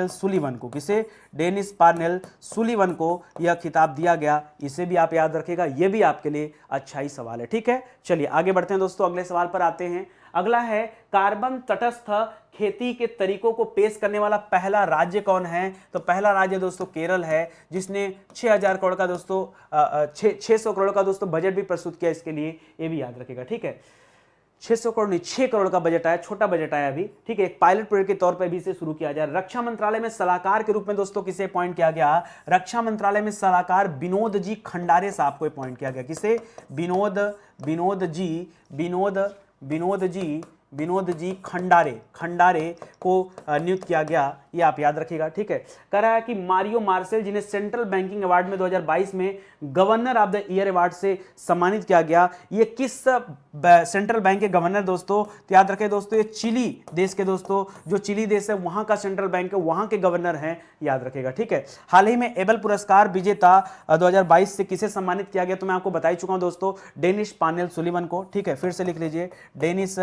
सुलिवन को। किसे? डेनिस पार्नेल सुलिवन को यह खिताब दिया गया। इसे भी आप याद रखिएगा, यह भी आपके लिए अच्छा ही सवाल है, ठीक है। चलिए आगे बढ़ते हैं दोस्तों, अगले सवाल पर आते हैं। अगला है, कार्बन तटस्थ खेती के तरीकों को पेश करने वाला पहला राज्य कौन है? तो पहला राज्य दोस्तों केरल है, जिसने 6000 करोड़ का दोस्तों 600 करोड़ का दोस्तों बजट भी प्रस्तुत किया इसके लिए, ये भी याद रखिएगा, ठीक है। 600 करोड़ नहीं, 6 करोड़ का बजट आया, छोटा बजट आया अभी, ठीक है। एक पायलट प्रोजेक्ट के तौर पर भी इसे शुरू किया जाए। रक्षा मंत्रालय में सलाहकार के रूप में दोस्तों किसे अपॉइंट किया गया? रक्षा मंत्रालय में सलाहकार विनोद जी खंडारे साहब को अपॉइंट किया गया। किसे? विनोद जी खंडारे को नियुक्त किया गया, ये आप याद रखिएगा, ठीक है। कह रहा है कि मारियो मार्सेल, जिन्हें सेंट्रल बैंकिंग अवार्ड में 2022 में governor of the year award से सम्मानित किया गया, ये किस सेंट्रल बैंक के गवर्नर दोस्तों? तो याद रखें दोस्तों, ये चिली देश के दोस्तों, जो चिली देश है वहां का सेंट्रल बैंक है, वहां के गवर्नर हैं, याद रखेगा, ठीक है। हाल ही में एबल पुरस्कार विजेता 2022 से किसे सम्मानित किया गया? तो मैं आपको बता ही चुका हूं दोस्तों, डेनिस पार्नेल सुलिवन को, ठीक है। फिर से लिख लीजिए, डेनिस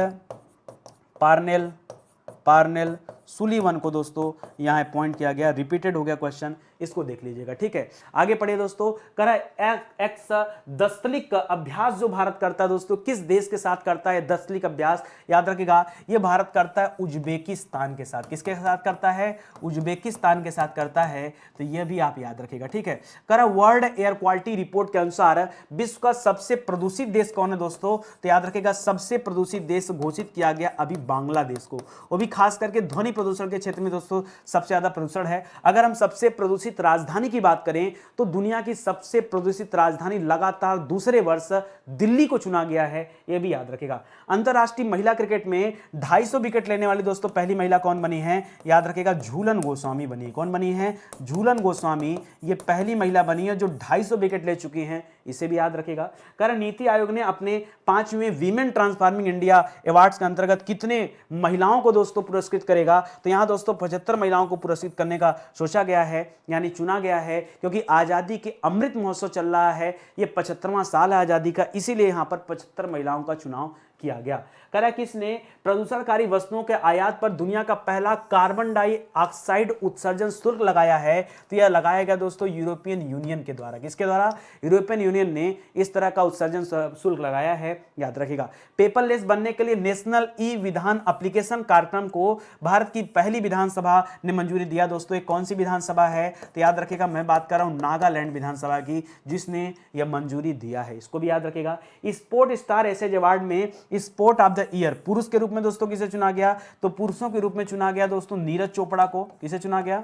पार्नेल सुलिवन को दोस्तों यहां अपॉइंट किया गया। रिपीटेड हो गया क्वेश्चन, इसको देख लीजिएगा, ठीक है। आगे पढ़िए दोस्तों, कह रहा है एक्स दस्तलिक अभ्यास जो भारत करता है दोस्तों, किस देश के साथ करता है दस्तलिक अभ्यास? याद रखिएगा, यह भारत करता है उज्बेकिस्तान के साथ। किसके साथ करता है? उज्बेकिस्तान के साथ करता है, तो यह भी आप याद रखिएगा, ठीक है। कह रहा है वर्ल्ड एयर क्वालिटी रिपोर्ट के अनुसार विश्व का सबसे प्रदूषित देश कौन है दोस्तों? तो याद रखिएगा, सबसे प्रदूषित देश घोषित किया गया अभी बांग्लादेश को, वो भी खास करके ध्वनि प्रदूषण के क्षेत्र में दोस्तों सबसे ज्यादा प्रदूषण है। अगर हम सबसे प्रदूषित राजधानी की बात करें तो दुनिया की सबसे प्रदूषित राजधानी लगातार दूसरे वर्ष दिल्ली को चुना गया है, यह भी याद रखिएगा। अंतरराष्ट्रीय महिला क्रिकेट में 250 विकेट लेने वाली दोस्तों पहली महिला कौन बनी है? याद रखिएगा, झूलन गोस्वामी बनी। कौन बनी है? झूलन गोस्वामी, ये पहली महिला बनी है जो 250 विकेट ले चुकी हैं, इसे भी याद रखिएगा। कारण नीति आयोग ने अपने 5वें वीमेन ट्रांसफॉर्मिंग इंडिया अवार्ड्स के अंतर्गत कितने महिलाओं को दोस्तों पुरस्कृत करेगा? तो यहां दोस्तों 75 महिलाओं को पुरस्कृत करने का सोचा गया है, यानी चुना गया है, क्योंकि आजादी के अमृत महोत्सव चल रहा है, ये 75वां साल है आजादी का, इसीलिए यहां पर 75 महिलाओं का चुनाव किया गया। कह रहा है किसने प्रदूषणकारी वस्तुओं के आयात पर दुनिया का पहला कार्बन डाइऑक्साइड उत्सर्जन शुल्क लगाया है? तो यह लगाया गया दोस्तों यूरोपियन यूनियन के द्वारा। किसके द्वारा? यूरोपियन यूनियन ने इस तरह का उत्सर्जन शुल्क लगाया है, याद रखिएगा। पेपरलेस बनने के लिए नेशनल ई विधान एप्लीकेशन कार्यक्रम को भारत की पहली विधानसभा ने मंजूरी दिया दोस्तों। एक कौन सी विधानसभा है? तो याद रखिएगा, मैं बात कर रहा हूं नागालैंड विधानसभा की, जिसने यह मंजूरी दिया है, इसको भी याद रखिएगा। स्पोर्ट स्टार एसेज अवार्ड में स्पोर्ट ऑफ द ईयर पुरुष के रूप में दोस्तों किसे चुना गया? तो पुरुषों के रूप में चुना गया दोस्तों नीरज चोपड़ा को। किसे चुना गया?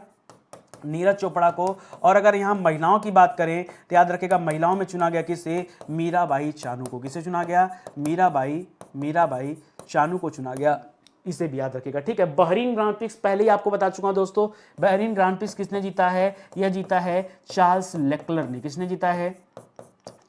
नीरज चोपड़ा को। और अगर यहां महिलाओं की बात करें तो याद रखिएगा, महिलाओं में चुना गया किसे? मीराबाई चानू को। किसे चुना गया? मीराबाई चानू को चुना गया, इसे भी याद रखिएगा, ठीक है। बहरीन ग्रांड प्रिक्स पहले ही आपको बता चुका हूं दोस्तों, बहरीन ग्रांड प्रिक्स किसने जीता है? यह जीता है चार्ल्स लेक्लर ने। किसने जीता है?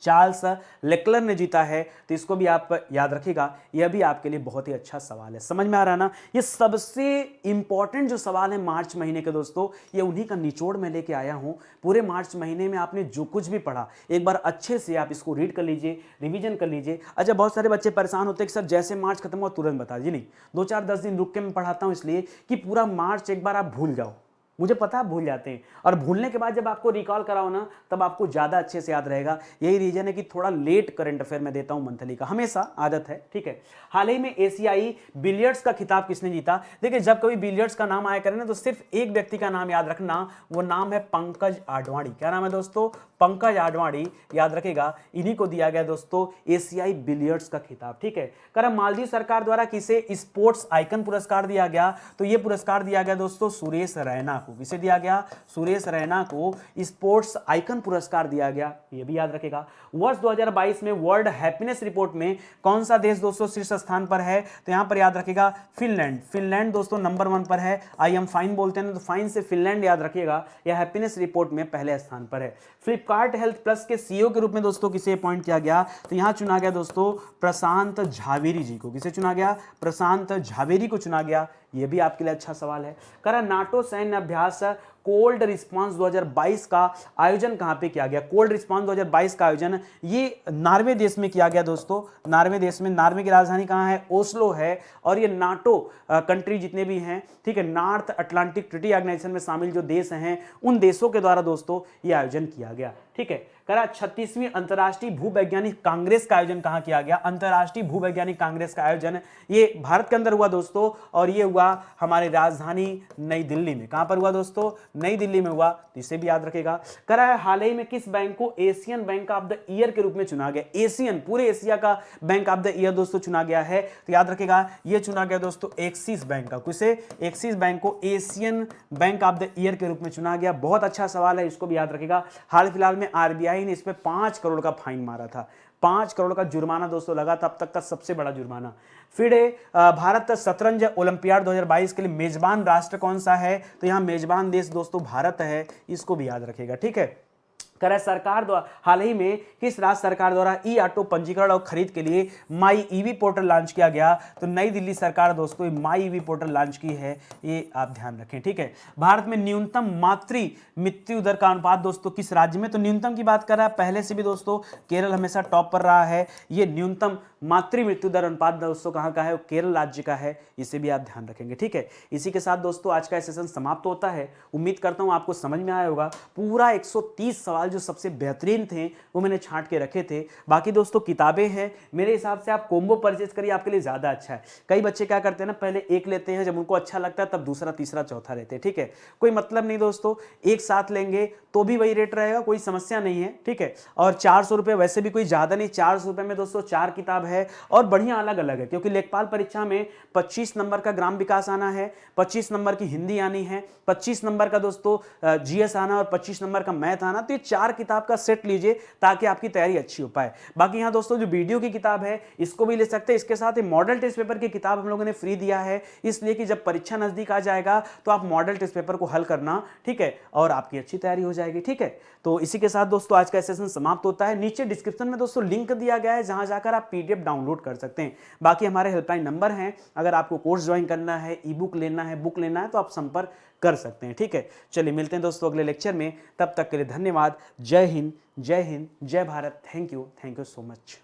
चार्ल्स लेक्लर ने जीता है, तो इसको भी आप याद रखिएगा, यह भी आपके लिए बहुत ही अच्छा सवाल है। समझ में आ रहा है ना? ये सबसे इंपॉर्टेंट जो सवाल है मार्च महीने के दोस्तों, ये उन्हीं का निचोड़ में लेके आया हूं। पूरे मार्च महीने में आपने जो कुछ भी पढ़ा, एक बार अच्छे से आप इसको रीड कर लीजिए, रिवीजन कर लीजिए। अच्छा, बहुत सारे बच्चे परेशान होते हैं कि सर जैसे मार्च खत्म हुआ तुरंत बता दीजिए। नहीं, 2-4-10 दिन रुक के मैं पढ़ाता हूं, इसलिए कि पूरा मार्च एक बार आप भूल जाओ। मुझे पता है भूल जाते हैं, और भूलने के बाद जब आपको रिकॉल कराओ ना, तब आपको ज्यादा अच्छे से याद रहेगा। यही रीजन है कि थोड़ा लेट करंट अफेयर में देता हूं मंथली का, हमेशा आदत है, ठीक है। हाल ही में एशियाई बिलियर्ड्स का खिताब किसने जीता? देखिए, जब कभी बिलियर्ड्स का नाम आया करे ना, तो सिर्फ एक व्यक्ति का नाम याद रखना, वो नाम है पंकज आडवाणी। क्या नाम है दोस्तों? पंकज आडवाणी, याद रखेगा। इन्हीं को दिया गया दोस्तों एशियाई बिलियर्ड्स का खिताब, ठीक है। कर मालदीव सरकार द्वारा किसे स्पोर्ट्स आइकन पुरस्कार दिया गया? तो यह पुरस्कार दिया गया दोस्तों सुरेश रैना को। को किसे दिया गया, सुरेश रैना को स्पोर्ट्स आइकन पुरस्कार दिया गया, ये भी याद रखेगा। वर्ष 2022 में वर्ल्ड हैप्पीनेस रिपोर्ट में कौन सा देश दोस्तों शीर्ष स्थान पर है, तो यहां पर याद रखिएगा फिनलैंड। फिनलैंड दोस्तों नंबर 1 पर है। आई एम फाइन बोलते हैं ना, तो फाइन से फिनलैंड याद रखिएगा, यह हैप्पीनेस रिपोर्ट में पहले स्थान पर है। फ्लिपकार्ट हेल्थ प्लस के सीईओ के रूप में दोस्तों किसे अपॉइंट किया गया, तो यहां चुना गया दोस्तों प्रशांत झावेरी जी को। किसे चुना गया, प्रशांत झावेरी को चुना गया। यह भी आपके लिए अच्छा सवाल है। करा नाटो सैन्य अभ्यास कोल्ड रिस्पांस 2022 का आयोजन कहां पे किया गया। कोल्ड रिस्पांस 2022 का आयोजन ये नॉर्वे देश में किया गया दोस्तों। नॉर्वे देश में, नॉर्वे की राजधानी कहां है, ओस्लो है। और ये नाटो कंट्री जितने भी हैं, ठीक है, नॉर्थ अटलांटिक ट्रीटी ऑर्गेनाइजेशन में शामिल जो देश हैं, उन देशों के द्वारा दोस्तों ये आयोजन किया गया। ठीक है, करा 36वीं अंतर्राष्ट्रीय भूवैज्ञानिक कांग्रेस का आयोजन कहां किया गया। अंतर्राष्ट्रीय भूवैज्ञानिक कांग्रेस का आयोजन ये भारत के अंदर हुआ दोस्तों, और ये हुआ हमारी राजधानी नई दिल्ली में। कहां पर हुआ दोस्तों, नई दिल्ली में हुआ, तो इसे भी याद रखेगा। करा है हाल ही में किस बैंक को Asian bank of the year के रूप में चुना गया। एशियन, पूरे एशिया का बैंक ऑफ द ईयर दोस्तों चुना गया है, तो याद रखेगा ये चुना गया दोस्तों एक्सिस बैंक का। किसे, एक्सिस बैंक को Asian bank of the year के रूप में चुना गया। बहुत अच्छा सवाल है, इसको भी याद रखेगा। हाल फिलहाल में आरबीआई ने इस पे 5 करोड़ का फाइन मारा था। 5 करोड़ का जुर्माना दोस्तों लगा था, अब तक का सबसे बड़ा जुर्माना। फिर भारत शतरंज ओलंपियाड 2022 के लिए मेजबान राष्ट्र कौन सा है, तो यहां मेजबान देश दोस्तों भारत है, इसको भी याद रखेगा। ठीक है, करा सरकार द्वारा हाल ही में किस राज्य सरकार द्वारा ई ऑटो पंजीकरण और खरीद के लिए माई ईवी पोर्टल लॉन्च किया गया, तो नई दिल्ली सरकार दोस्तों माई ईवी पोर्टल लॉन्च की है, ये आप ध्यान रखें। ठीक है, भारत में न्यूनतम मातृ मृत्यु दर का अनुपात दोस्तों किस राज्य में, तो न्यूनतम की बात कर रहा है पहले से भी दोस्तों केरल हमेशा टॉप पर रहा है। ये न्यूनतम मातृ मृत्यु दर अनुपात दोस्तों कहां का है, केरल राज्य का है, इसे भी आप ध्यान रखेंगे। ठीक है, इसी के साथ दोस्तों आज का सेशन समाप्त होता है। उम्मीद करता हूं आपको समझ में आया होगा। पूरा 130 सवाल जो सबसे बेहतरीन थे वो मैंने छांट के रखे थे। बाकी दोस्तों किताबें हैं, मेरे हिसाब से आप कॉम्बो परचेज करिए, आपके लिए ज्यादा अच्छा है। कई बच्चे क्या करते हैं ना, पहले एक लेते हैं, जब उनको अच्छा लगता है तब दूसरा तीसरा चौथा लेते हैं। ठीक है, कोई मतलब नहीं दोस्तों, एक साथ लेंगे तो भी वही रेट रहेगा, कोई समस्या नहीं है। ठीक है, और 400 रुपये वैसे भी कोई ज्यादा नहीं, 400 रुपये में दोस्तों 4 किताब है और बढ़िया अलग अलग है, क्योंकि लेखपाल परीक्षा में 25 नंबर का ग्राम विकास आना है, 25 नंबर की हिंदी आनी है, 25 नंबर का दोस्तों जीएस आना और 25 नंबर का मैथ आना। तो ये 4 किताब का सेट लीजिए ताकि आपकी तैयारी अच्छी हो पाए। बाकी यहाँ दोस्तों जो वीडियो की किताब है इसको भी ले सकते हैं। इसके साथ ही मॉडल टेस्ट पेपर की किताब हम लोगों ने फ्री दिया है, इसलिए कि जब परीक्षा नजदीक आ जाएगा तो आप मॉडल टेस्ट पेपर को हल करना, ठीक है, और आपकी अच्छी तैयारी हो जाएगी। ठीक है, तो इसी के साथ दोस्तों आज का सेशन समाप्त होता है। नीचे डिस्क्रिप्शन में दोस्तों लिंक दिया गया है, जहां जाकर आप पीडीएफ डाउनलोड कर सकते हैं। बाकी हमारे हेल्पलाइन नंबर हैं, अगर आपको कोर्स ज्वाइन करना है, ई बुक लेना है, बुक लेना है, तो आप संपर्क कर सकते हैं। ठीक है, चलिए मिलते हैं दोस्तों अगले लेक्चर में, तब तक के लिए धन्यवाद। जय हिंद, जय हिंद, जय Bharat. Thank you so much.